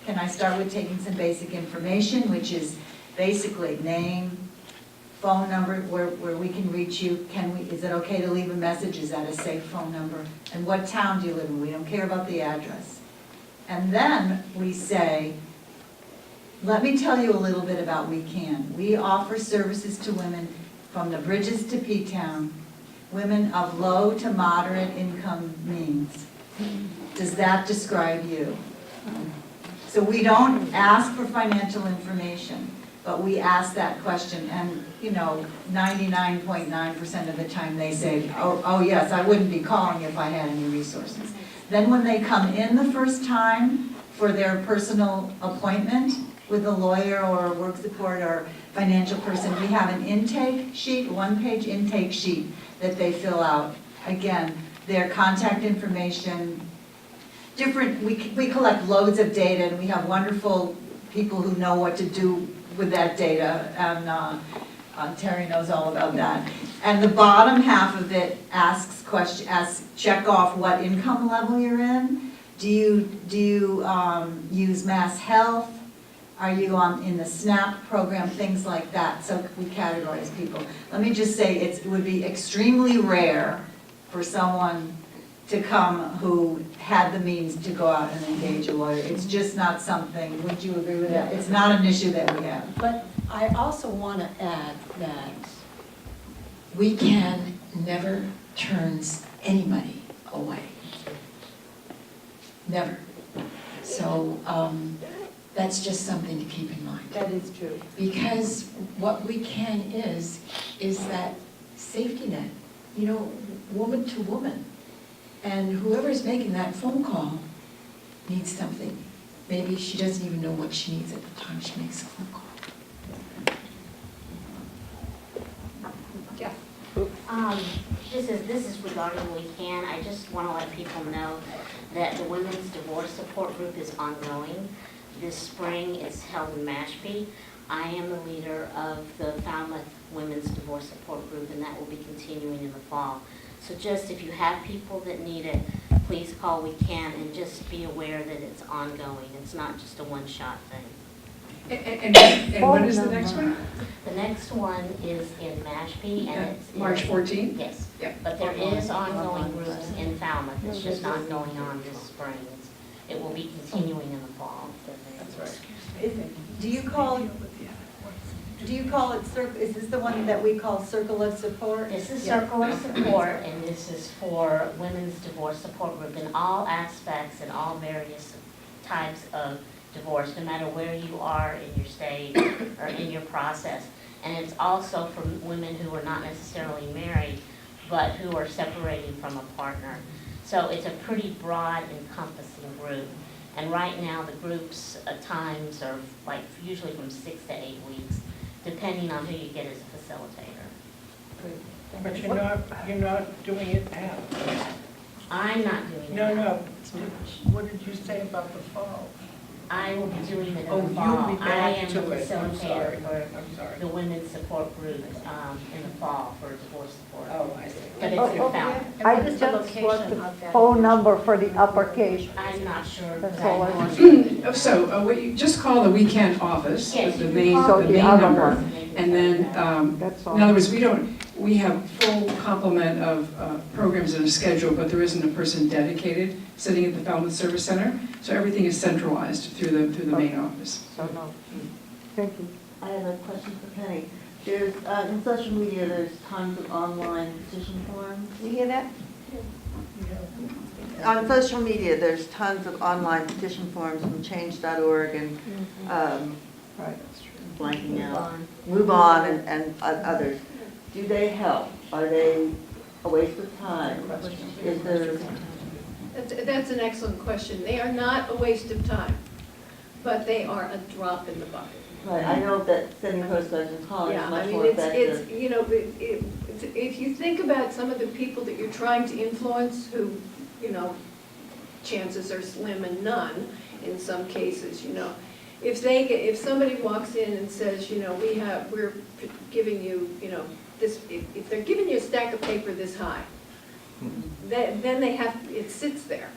Can I start with taking some basic information, which is basically name, phone number, where we can reach you. Is it okay to leave a message? Is that a safe phone number? And what town do you live in? We don't care about the address. And then we say, let me tell you a little bit about We Can. We offer services to women from the Bridges to P-Town, women of low to moderate income means. Does that describe you? So we don't ask for financial information, but we ask that question, and 99.9% of the time they say, oh yes, I wouldn't be calling if I had any resources. Then when they come in the first time for their personal appointment with a lawyer or a work support or financial person, we have an intake sheet, one-page intake sheet that they fill out. Again, their contact information, we collect loads of data, and we have wonderful people who know what to do with that data, and Teri knows all about that. And the bottom half of it check off what income level you're in. Do you use Mass Health? Are you in the SNAP program? Things like that. So we categorize people. Let me just say it would be extremely rare for someone to come who had the means to go out and engage a lawyer. It's just not something. Would you agree with that? It's not an issue that we have. But I also want to add that We Can never turns anybody away. Never. So that's just something to keep in mind. That is true. Because what We Can is that safety net, woman to woman. And whoever's making that phone call needs something. Maybe she doesn't even know what she needs at the time she makes a phone call. This is regarding We Can. I just want to let people know that the Women's Divorce Support Group is ongoing. This spring it's held in Mashpee. I am the leader of the Falmouth Women's Divorce Support Group, and that will be continuing in the fall. So just if you have people that need it, please call We Can, and just be aware that it's ongoing. It's not just a one-shot thing. And when is the next one? The next one is in Mashpee, and it's March 14th? Yes. Yep. But there is ongoing groups in Falmouth. It's just not going on this spring. It will be continuing in the fall. That's right. Do you call it, is this the one that we call Circle of Support? This is Circle of Support, and this is for Women's Divorce Support Group in all aspects and all various types of divorce, no matter where you are in your stage or in your process. And it's also for women who are not necessarily married, but who are separating from a partner. So it's a pretty broad, encompassing group. And right now, the group's times are usually from 6 to 8 weeks, depending on who you get as a facilitator. But you're not doing it now. I'm not doing it. No. What did you say about the fall? I will be doing it Oh, in the you'll fall. be I back am to the it. I'm sorry. facilitator for I'm sorry. the women's support group in the fall for divorce support. Oh, I see. But it's in Falmouth. I And what is the just location want of the that? phone number for the application. I'm not sure. That's because I all I lost want. it. So what you just call the weekend office, Yes, the you main, call the the main other number. one. And then, That's all. in other words, we have full complement of programs in a schedule, but there isn't a person dedicated sitting at the Falmouth Service Center. So everything is centralized through the main office. So, no. Thank you. I have a question for Penny. There's, in social media, there's tons of online petition forums. You hear that? On social media, there's tons of online petition forums from change.org and, Right. blanking out, Move On and others. Do they help? Are they a waste of time? Is there, That's an excellent question. They are not a waste of time, but they are a drop in the bucket. right, I know that sending postcards and calling is Yeah, I much mean, more it's, effective. you know, if you think about some of the people that you're trying to influence who, you know, chances are slim and none in some cases, you know. If somebody walks in and says, you know, we're giving you, you know, this, if they're giving you a stack of paper this high, then they have, it sits there.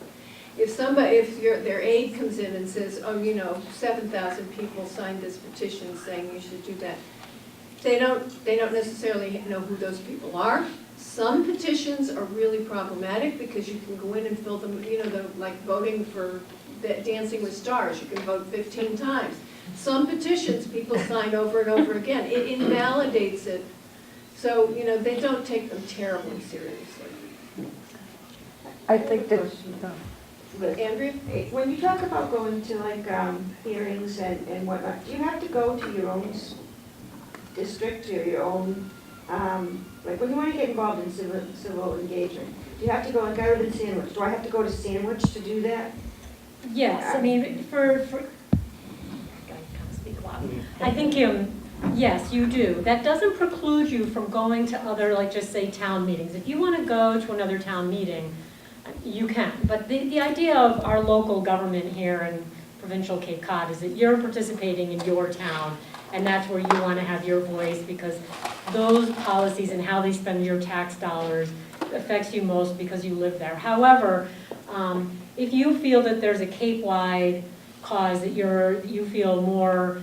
If their aide comes in and says, oh, you know, 7,000 people signed this petition saying you should do that, they don't necessarily know who those people are. Some petitions are really problematic because you can go in and fill them, you know, like voting for Dancing with Stars, you can vote 15 times. Some petitions people sign over and over again. It invalidates it. So, you know, they don't take them terribly seriously. I think that, Andrea? When you talk about going to like hearings and whatnot, do you have to go to your own district or your own, like when you want to get involved in civil engagement, do you have to go, like I live in Sandwich, do I have to go to Sandwich to do that? Yes, I mean, I think, yes, you do. That doesn't preclude you from going to other, like just say, town meetings. If you want to go to another town meeting, you can. But the idea of our local government here in provincial Cape Cod is that you're participating in your town, and that's where you want to have your voice, because those policies and how they spend your tax dollars affects you most because you live there. However, if you feel that there's a Cape-wide cause that you feel more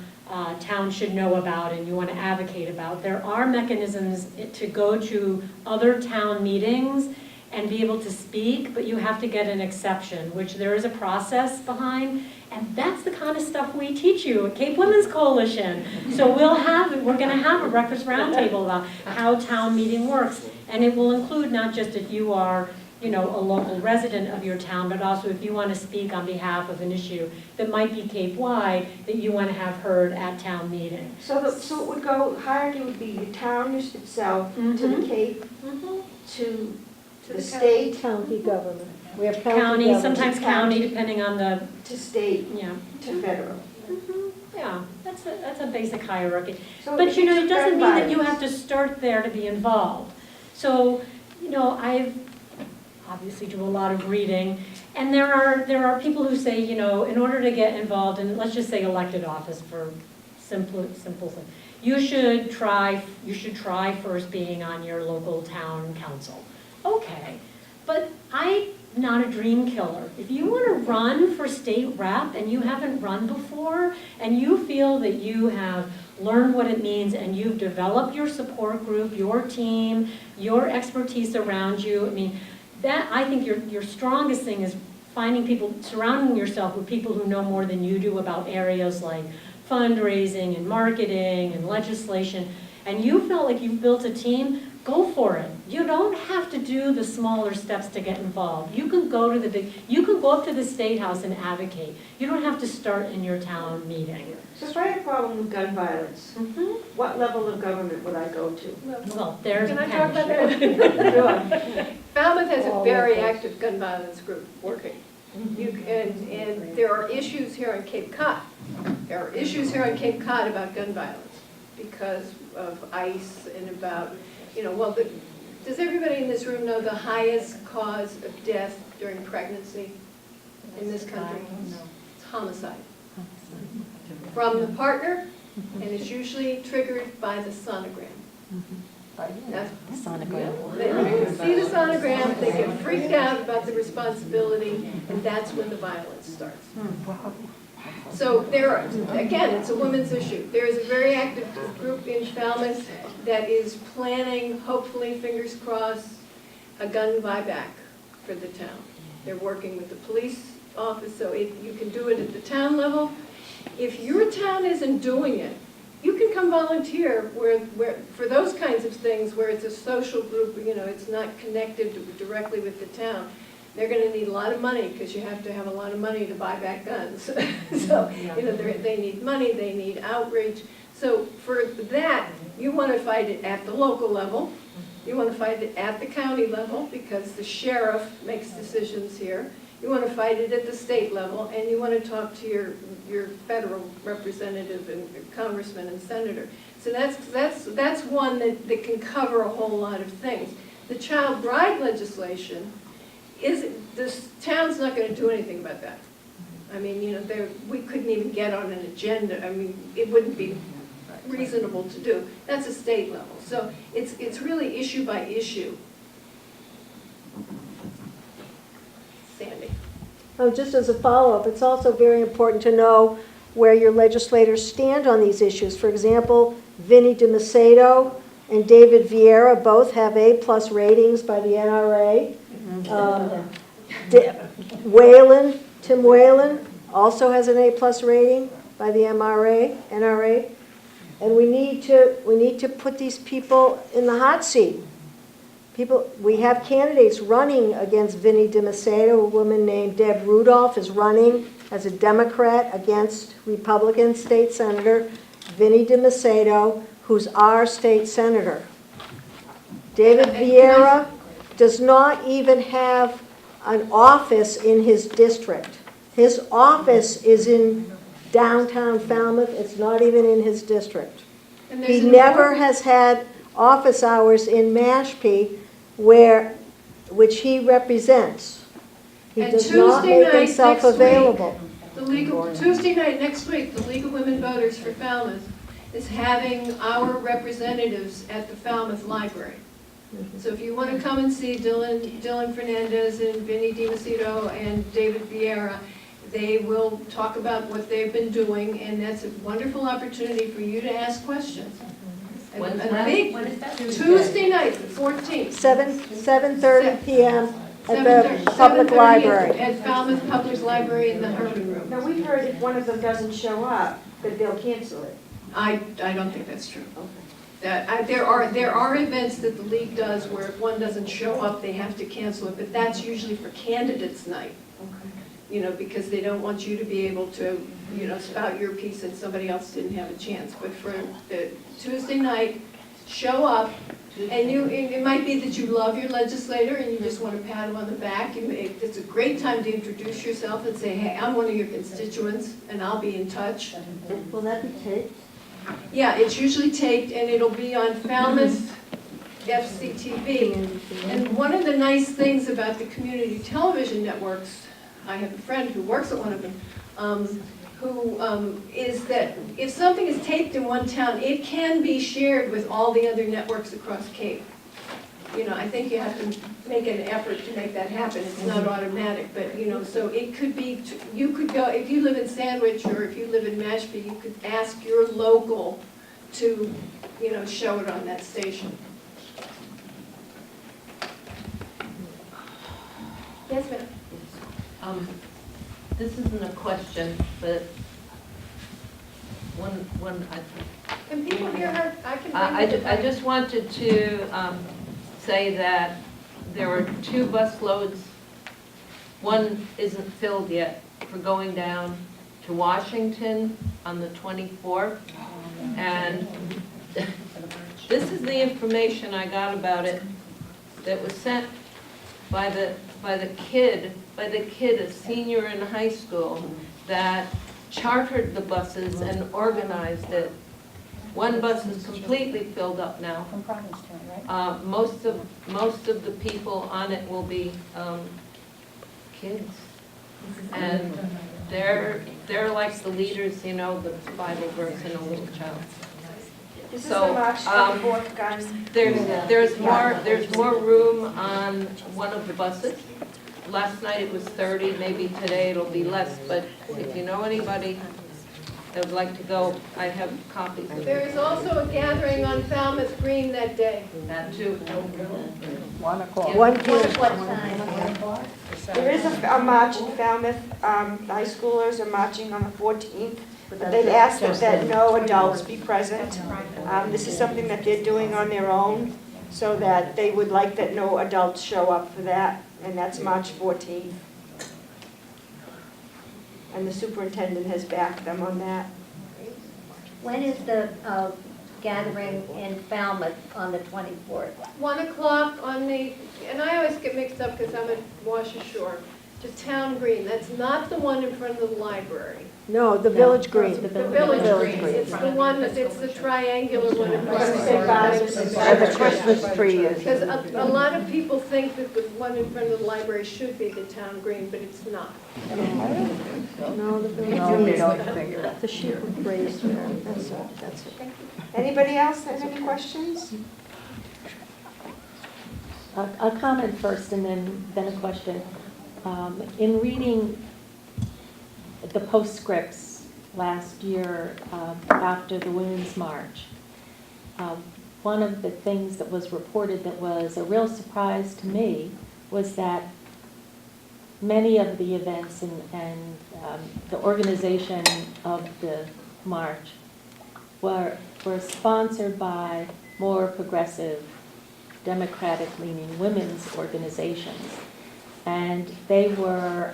towns should know about and you want to advocate about, there are mechanisms to go to other town meetings and be able to speak, but you have to get an exception, which there is a process behind, and that's the kind of stuff we teach you at Cape Women's Coalition. So we're going to have a breakfast roundtable about how town meeting works, and it will include not just if you are, you know, a local resident of your town, but also if you want to speak on behalf of an issue that might be Cape-wide that you want to have heard at town meeting. So it would go, hierarchy would be the town itself, to the Cape, to the state, county government. We have County, government. sometimes county, depending on the, to state, yeah. to federal. Yeah, that's a basic hierarchy. So But if you know, it's it doesn't gun mean that you violence- have to start there to be involved. So, you know, I've obviously do a lot of reading, and there are people who say, you know, in order to get involved in, let's just say, elected office for simple thing, you should try first being on your local town council. Okay, but I'm not a dream killer. If you want to run for state rep and you haven't run before, and you feel that you have learned what it means and you've developed your support group, your team, your expertise around you, I mean, that, I think your strongest thing is finding people, surrounding yourself with people who know more than you do about areas like fundraising and marketing and legislation, and you felt like you've built a team, go for it. You don't have to do the smaller steps to get involved. You can go to you can go up to the State House and advocate. You don't have to start in your town meeting. So if I had a problem with gun violence, what level of government would I go to? Well, there's Can a I talk about pension. that? Falmouth has a very active gun violence group working. And there are issues here on Cape Cod. There are issues here on Cape Cod about gun violence because of ICE and about, you know, well, does everybody in this room know the highest cause of death during pregnancy in this country? No. It's homicide. from the partner, and it's usually triggered by the sonogram. That's- They see the sonogram, they get freaked out about the responsibility, and that's when the violence starts. So there, again, it's a women's issue. There is a very active group in Falmouth that is planning, hopefully, fingers crossed, a gun buyback for the town. They're working with the police office, so you can do it at the town level. If your town isn't doing it, you can come volunteer for those kinds of things where it's a social group, it's not connected directly with the town. They're going to need a lot of money because you have to have a lot of money to buy back guns. So, they need money, they need outreach. So for that, you want to fight it at the local level. You want to fight it at the county level because the sheriff makes decisions here. You want to fight it at the state level, and you want to talk to your federal representative and congressman and senator. So that's one that can cover a whole lot of things. The child bride legislation this town's not going to do anything about that. I mean, we couldn't even get on an agenda. I mean, it wouldn't be reasonable to do. That's a state level. So it's really issue by issue. Sandy. Just as a follow-up, it's also very important to know where your legislators stand on these issues. For example, Vinnie DiMacedo and David Vieira both have A+ ratings by the NRA. Tim Whalen also has an A+ rating by the NRA. And we need to put these people in the hot seat. We have candidates running against Vinnie DiMacedo. A woman named Deb Rudolph is running as a Democrat against Republican state senator Vinnie DiMacedo, who's our state senator. David Vieira does not even have an office in his district. His office is in downtown Falmouth. It's not even in his district. He never has had office hours in Mashpee, which he represents. He does not make himself available. Tuesday night next week, the League of Women Voters for Falmouth is having our representatives at the Falmouth Library. So if you want to come and see Dylan Fernandez and Vinnie DiMacedo and David Vieira, they will talk about what they've been doing, and that's a wonderful opportunity for you to ask questions. When is that? Tuesday night, the 14th. 7:30 p.m. at the public library. At Falmouth Public Library in the Herman Room. Now, we've heard if one of them doesn't show up, that they'll cancel it. I don't think that's true. There are events that the league does where if one doesn't show up, they have to cancel it, but that's usually for candidates night. Because they don't want you to be able to, spout your piece and somebody else didn't have a chance. But for the Tuesday night, show up, and it might be that you love your legislator and you just want to pat him on the back. It's a great time to introduce yourself and say, hey, I'm one of your constituents, and I'll be in touch. Will that be taped? Yeah, it's usually taped, and it'll be on Falmouth FCTV. And one of the nice things about the community television networks, I have a friend who works at one of them, is that if something is taped in one town, it can be shared with all the other networks across Cape. I think you have to make an effort to make that happen. It's not automatic, but, so it could be, you could go, if you live in Sandwich or if you live in Mashpee, you could ask your local to, show it on that station. Yes, ma'am. This isn't a question, but Can people hear her? I can. I just wanted to say that there were 2 bus loads. One isn't filled yet for going down to Washington on the 24th. And this is the information I got about it that was sent by the kid, a senior in high school, that chartered the buses and organized it. One bus is completely filled up now. From Provincetown, right? Most of the people on it will be kids. And They're like the leaders, you know, the Bible verse in a little child. This is So, the March 24th gun. There's more room on one of the buses. Last night it was 30, maybe today it'll be less, but if you know anybody that would like to go, I have copies of There it. is also a gathering on Falmouth Green that day. That too. 1 o'clock. 1 p.m. There is a march in Falmouth. The high schoolers are marching on the 14th. But they've asked that no adults be present. This is something that they're doing on their own, so that they would like that no adults show up for that, and that's March 14th. And the superintendent has backed them on that. When is the gathering in Falmouth on the 24th? 1 o'clock on the, and I always get mixed up because I'm at Washer Shore, to Town Green. That's not the one in front of the library. No, the Village Green. The Village Green. It's the one, it's the triangular one in front of the Where the Christmas tree is. Because a lot of people think that the one in front of the library should be the Town Green, but it's not. No, the Village No, we Green. don't think it. The sheep were raised there. That's it. Anybody else have any questions? A comment first and then a question. In reading the postscripts last year after the Women's March, one of the things that was reported that was a real surprise to me was that many of the events and the organization of the march were sponsored by more progressive, democratic-leaning women's organizations. And they were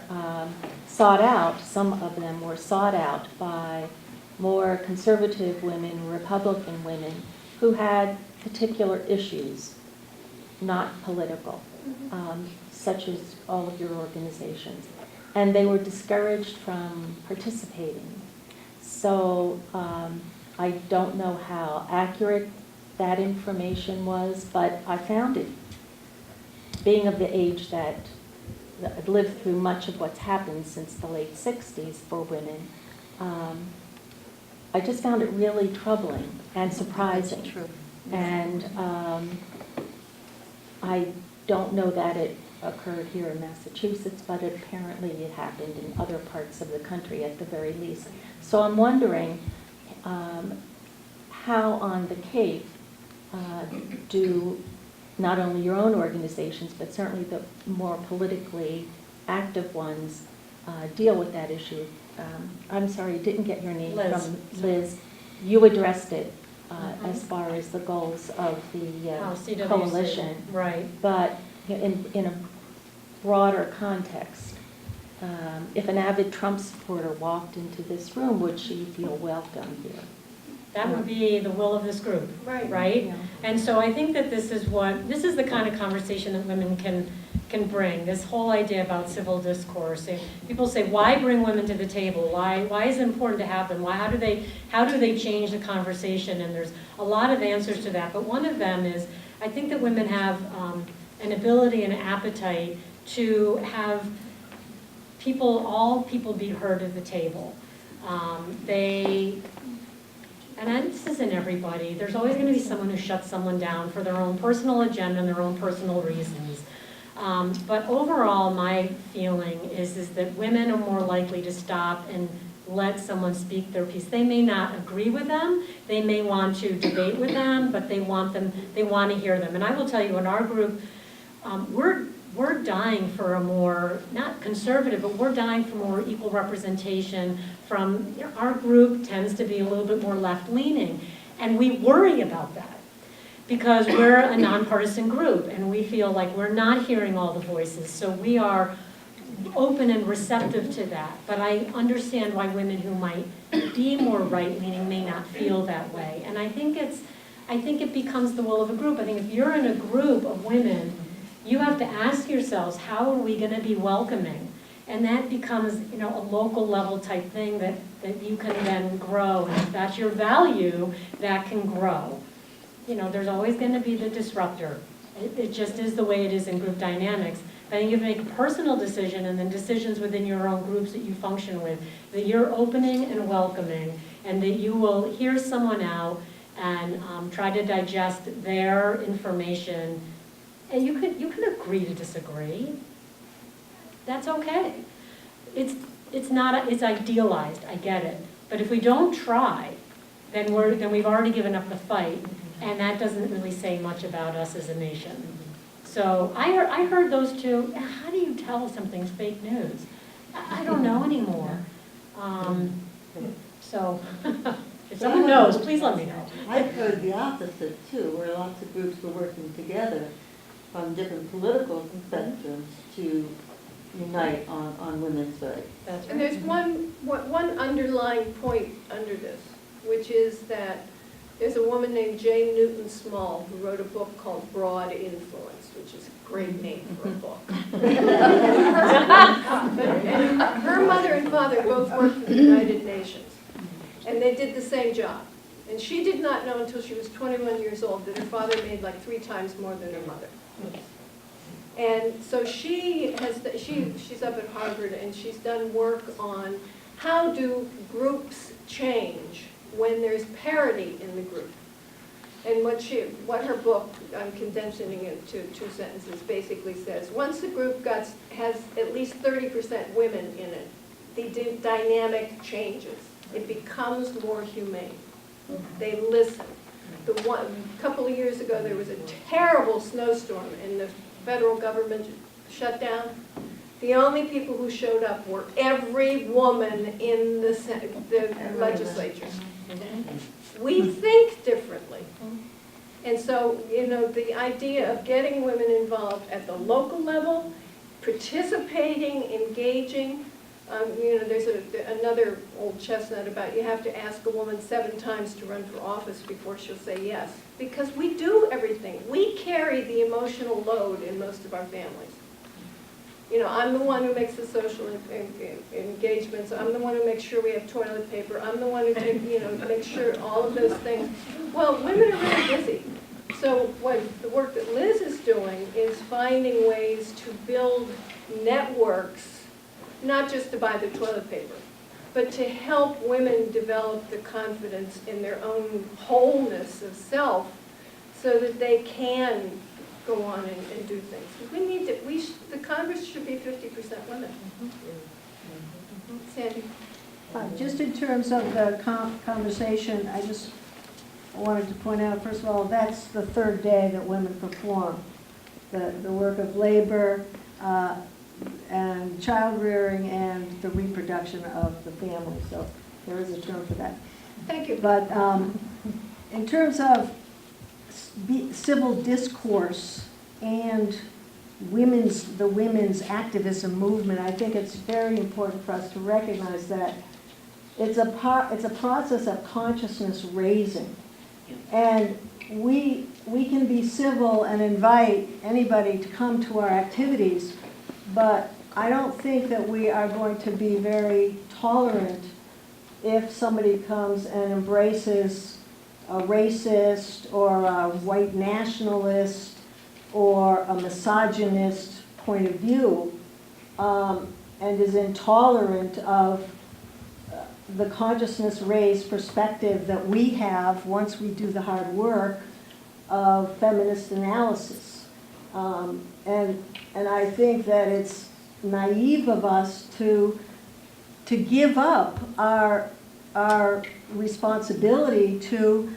sought out, some of them were sought out by more conservative women, Republican women, who had particular issues, not political, such as all of your organizations. And they were discouraged from participating. So I don't know how accurate that information was, but I found it, being of the age that I've lived through much of what's happened since the late 60s for women, I just found it really troubling and surprising. True. And I don't know that it occurred here in Massachusetts, but apparently it happened in other parts of the country at the very least. So I'm wondering how on the Cape do not only your own organizations, but certainly the more politically active ones deal with that issue. I'm sorry, didn't get your name Liz. from Liz. You addressed it as far as the goals of the CWC. coalition. Right. But in a broader context, if an avid Trump supporter walked into this room, would she feel welcome here? That would be the will of this group, right? Yeah. And so I think that this is the kind of conversation that women can bring, this whole idea about civil discourse. People say, why bring women to the table? Why is it important to have them? How do they change the conversation? And there's a lot of answers to that, but one of them is, I think that women have an ability and an appetite to have all people be heard at the table. And this isn't everybody. There's always going to be someone who shuts someone down for their own personal agenda and their own personal reasons. But overall, my feeling is that women are more likely to stop and let someone speak their piece. They may not agree with them. They may want to debate with them, but they want to hear them. And I will tell you, in our group, we're dying for a more, not conservative, but we're dying for more equal representation from, our group tends to be a little bit more left-leaning. And we worry about that because we're a nonpartisan group and we feel like we're not hearing all the voices. So we are open and receptive to that. But I understand why women who might be more right-leaning may not feel that way. And I think it becomes the will of a group. I think if you're in a group of women, you have to ask yourselves, how are we going to be welcoming? And that becomes, a local level type thing that you can then grow. And if that's your value, that can grow. There's always going to be the disruptor. It just is the way it is in group dynamics. I think you have to make a personal decision and then decisions within your own groups that you function with, that you're opening and welcoming, and that you will hear someone out and try to digest their information. And you can agree to disagree. That's okay. It's not, it's idealized, I get it. But if we don't try, then we've already given up the fight, and that doesn't really say much about us as a nation. So I heard those two. How do you tell something's fake news? I don't know anymore. So if someone knows, please let me know. I've heard the opposite too, where lots of groups were working together from different political spectrums to unite on women's rights. That's And there's one underlying point under this, which is that there's a woman named Jane Newton Small who wrote a book called Broad Influence, which is a great name for a book. And her mother and father both worked for the United Nations, and they did the same job. And she did not know until she was 21 years old that her father made like 3 times more than her mother. And so she's up at Harvard, and she's done work on how do groups change when there's parity in the group. And what her book, I'm condensing it to 2 sentences, basically says, once the group has at least 30% women in it, the dynamic changes. It becomes more humane. They listen. A couple of years ago, there was a terrible snowstorm, and the federal government shut down. The only people who showed up were every woman in the legislature. We think differently. And so, the idea of getting women involved at the local level, participating, engaging, there's another old chestnut about you have to ask a woman 7 times to run for office before she'll say yes. Because we do everything. We carry the emotional load in most of our families. I'm the one who makes the social engagements. I'm the one who makes sure we have toilet paper. I'm the one who makes sure all of those things. Well, women are really busy. So what the work that Liz is doing is finding ways to build networks, not just to buy the toilet paper, but to help women develop the confidence in their own wholeness of self so that they can go on and do things. The Congress should be 50% women. Sandy? Just in terms of the conversation, I just wanted to point out, first of all, that's the 3rd day that women perform. The work of labor, and child rearing and the reproduction of the family. So there is a term for that. Thank you. But in terms of civil discourse and the women's activism movement, I think it's very important for us to recognize that it's a process of consciousness raising. And we can be civil and invite anybody to come to our activities, but I don't think that we are going to be very tolerant if somebody comes and embraces a racist or a white nationalist or a misogynist point of view, and is intolerant of the consciousness raised perspective that we have once we do the hard work of feminist analysis. And I think that it's naive of us to give up our responsibility to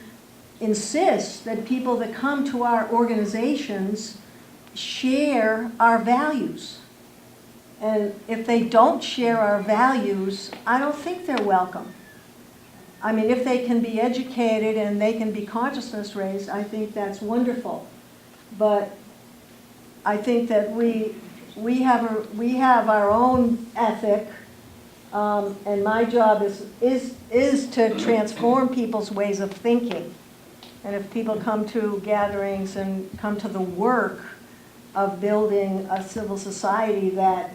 insist that people that come to our organizations share our values. And if they don't share our values, I don't think they're welcome. I mean, if they can be educated and they can be consciousness raised, I think that's wonderful. But I think that we have our own ethic, and my job is to transform people's ways of thinking. And if people come to gatherings and come to the work of building a civil society that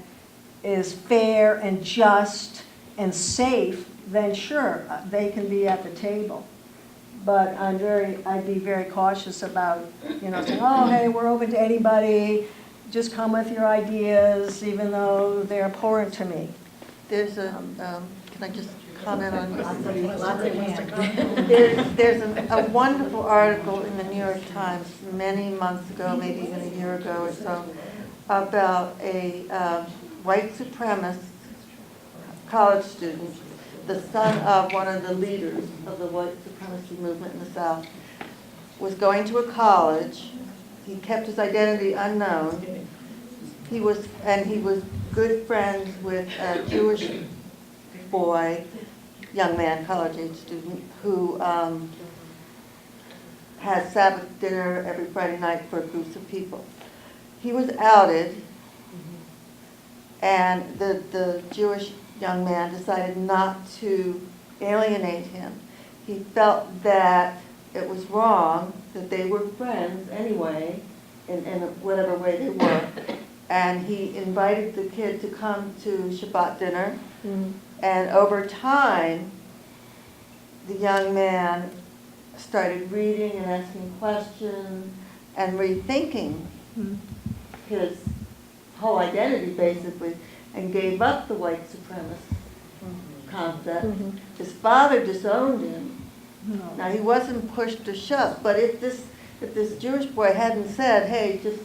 is fair and just and safe, then sure, they can be at the table. But I'd be very cautious about, saying, oh, hey, we're open to anybody. just come with your ideas, even though they're abhorrent to me. There's a, can I just comment on this? Lots of hands. There's a wonderful article in the New York Times many months ago, maybe even a year ago or so, about a white supremacist college student, the son of one of the leaders of the white supremacy movement in the South, was going to a college. He kept his identity unknown. He was good friends with a Jewish boy, young man, college-age student, who had Sabbath dinner every Friday night for groups of people. He was outed, and the Jewish young man decided not to alienate him. He felt that it was wrong, that they were friends anyway, in whatever way they were, and he invited the kid to come to Shabbat dinner. And over time, the young man started reading and asking questions and rethinking his whole identity, basically, and gave up the white supremacist concept. His father disowned him. Now, he wasn't pushed or shoved, but if this Jewish boy hadn't said, hey, just,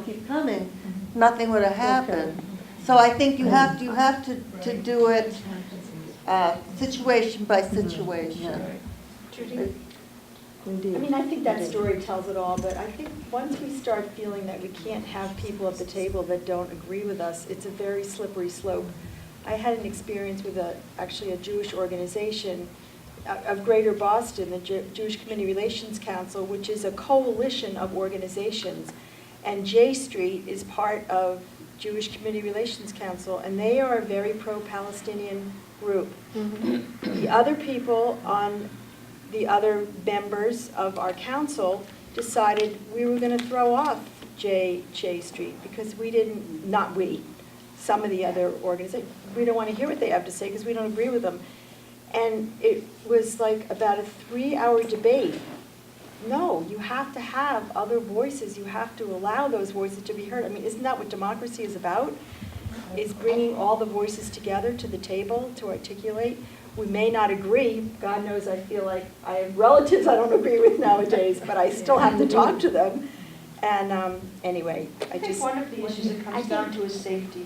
keep coming, nothing would have happened. So I think you have to do it situation by situation. Judy? I mean, I think that story tells it all, but I think once we start feeling that we can't have people at the table that don't agree with us, it's a very slippery slope. I had an experience with actually a Jewish organization of Greater Boston, the Jewish Community Relations Council, which is a coalition of organizations. And J Street is part of Jewish Community Relations Council, and they are a very pro-Palestinian group. The other people on the other members of our council decided we were going to throw off J Street because some of the other organizations, we don't want to hear what they have to say because we don't agree with them. And it was like about a 3-hour debate. No, you have to have other voices. You have to allow those voices to be heard. I mean, isn't that what democracy is about? Is bringing all the voices together to the table to articulate. We may not agree. God knows I feel like I have relatives I don't agree with nowadays, but I still have to talk to them. And anyway, I think one of the issues that comes down to is safety.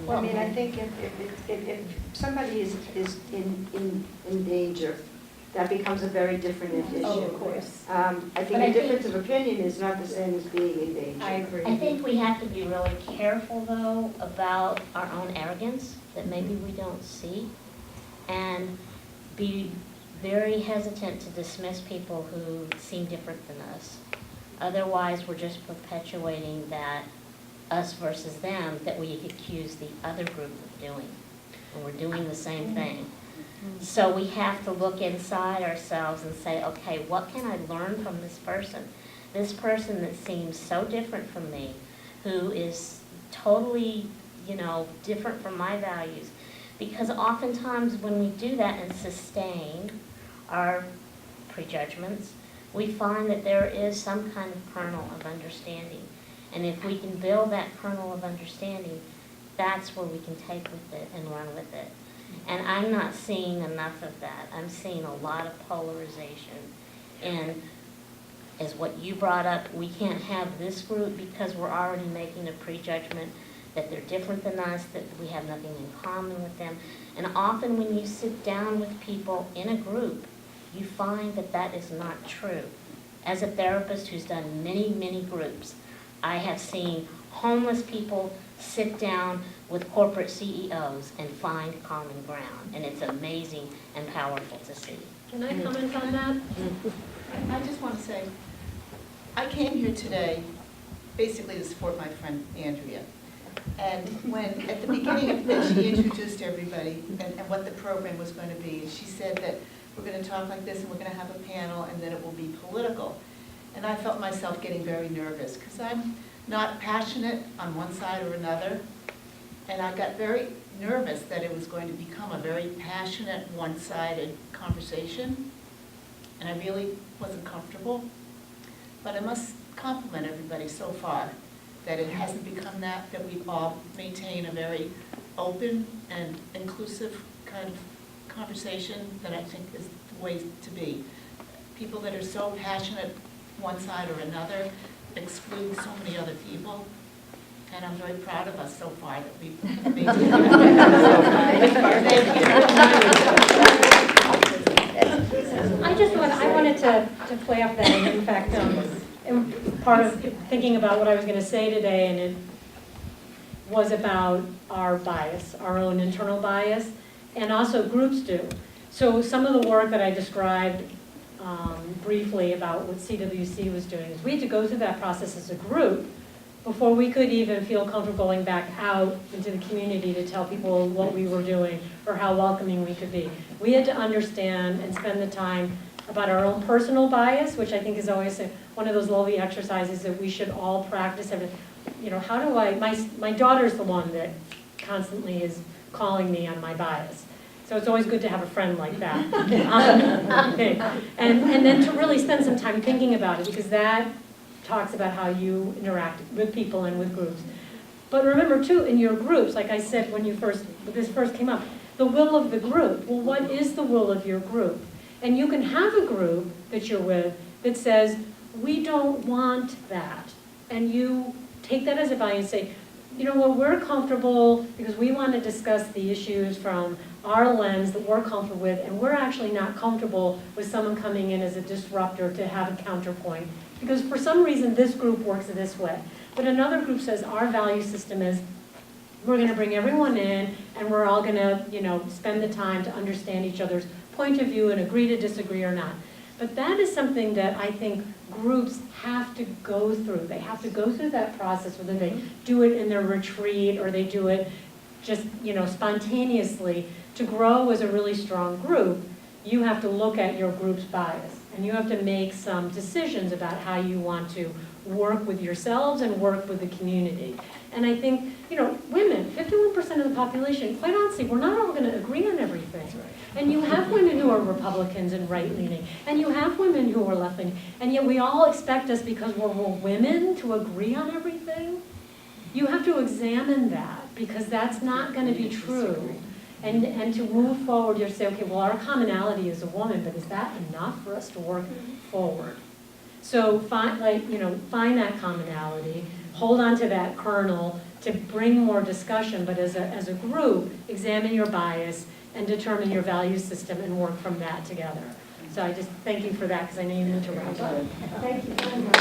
I mean, I think if somebody is in danger, that becomes a very different issue. Oh, of course. I think a difference of opinion is not the same as being in danger. I agree. I think we have to be really careful, though, about our own arrogance that maybe we don't see, and be very hesitant to dismiss people who seem different than us. Otherwise, we're just perpetuating that us versus them that we accuse the other group of doing, and we're doing the same thing. So we have to look inside ourselves and say, okay, what can I learn from this person? This person that seems so different from me, who is totally, different from my values. Because oftentimes when we do that and sustain our prejudgments, we find that there is some kind of kernel of understanding. And if we can build that kernel of understanding, that's where we can take with it and run with it. And I'm not seeing enough of that. I'm seeing a lot of polarization. And as what you brought up, we can't have this group because we're already making a prejudgment that they're different than us, that we have nothing in common with them. And often when you sit down with people in a group, you find that that is not true. As a therapist who's done many, many groups, I have seen homeless people sit down with corporate CEOs and find common ground. And it's amazing and powerful to see. Can I comment on that? I just want to say, I came here today basically to support my friend Andrea. And when, at the beginning, that she introduced everybody and what the program was going to be, and she said that we're going to talk like this and we're going to have a panel and then it will be political. And I felt myself getting very nervous because I'm not passionate on one side or another. And I got very nervous that it was going to become a very passionate, one-sided conversation. And I really wasn't comfortable. But I must compliment everybody so far. that it hasn't become that we all maintain a very open and inclusive kind of conversation that I think is the way to be. People that are so passionate one side or another exclude so many other people, and I'm very proud of us so far that we've maintained I wanted to play off that, and in fact, part of thinking about what I was going to say today, and it was about our bias, our own internal bias, and also groups do. So some of the work that I described briefly about what CWC was doing is we had to go through that process as a group before we could even feel comfortable going back out into the community to tell people what we were doing or how welcoming we could be. We had to understand and spend the time about our own personal bias, which I think is always one of those lovely exercises that we should all practice. You know, how do I, my daughter's the one that constantly is calling me on my bias. So it's always good to have a friend like that. And then to really spend some time thinking about it, because that talks about how you interact with people and with groups. But remember too, in your groups, like I said when this first came up, the will of the group. Well, what is the will of your group? And you can have a group that you're with that says, we don't want that. And you take that as a value and say, you know what, we're comfortable because we want to discuss the issues from our lens that we're comfortable with, and we're actually not comfortable with someone coming in as a disruptor to have a counterpoint. Because for some reason, this group works this way. But another group says our value system is we're going to bring everyone in, and we're all going to, you know, spend the time to understand each other's point of view and agree to disagree or not. But that is something that I think groups have to go through. They have to go through that process, whether they do it in their retreat or they do it just, you know, spontaneously. To grow as a really strong group, you have to look at your group's bias, and you have to make some decisions about how you want to work with yourselves and work with the community. And I think, you know, women, 51% of the population, quite honestly, we're not all going to agree on everything. And you have women who are Republicans and right-leaning, and you have women who are left-leaning, and yet we all expect us, because we're women, to agree on everything. You have to examine that, because that's not going to be true. And to move forward, you have to say, okay, well, our commonality is a woman, but is that enough for us to work forward? So find that commonality, hold on to that kernel to bring more discussion, but as a group, examine your bias and determine your value system and work from that together. So I just thank you for that, because I know you need to wrap up. Thank you very much.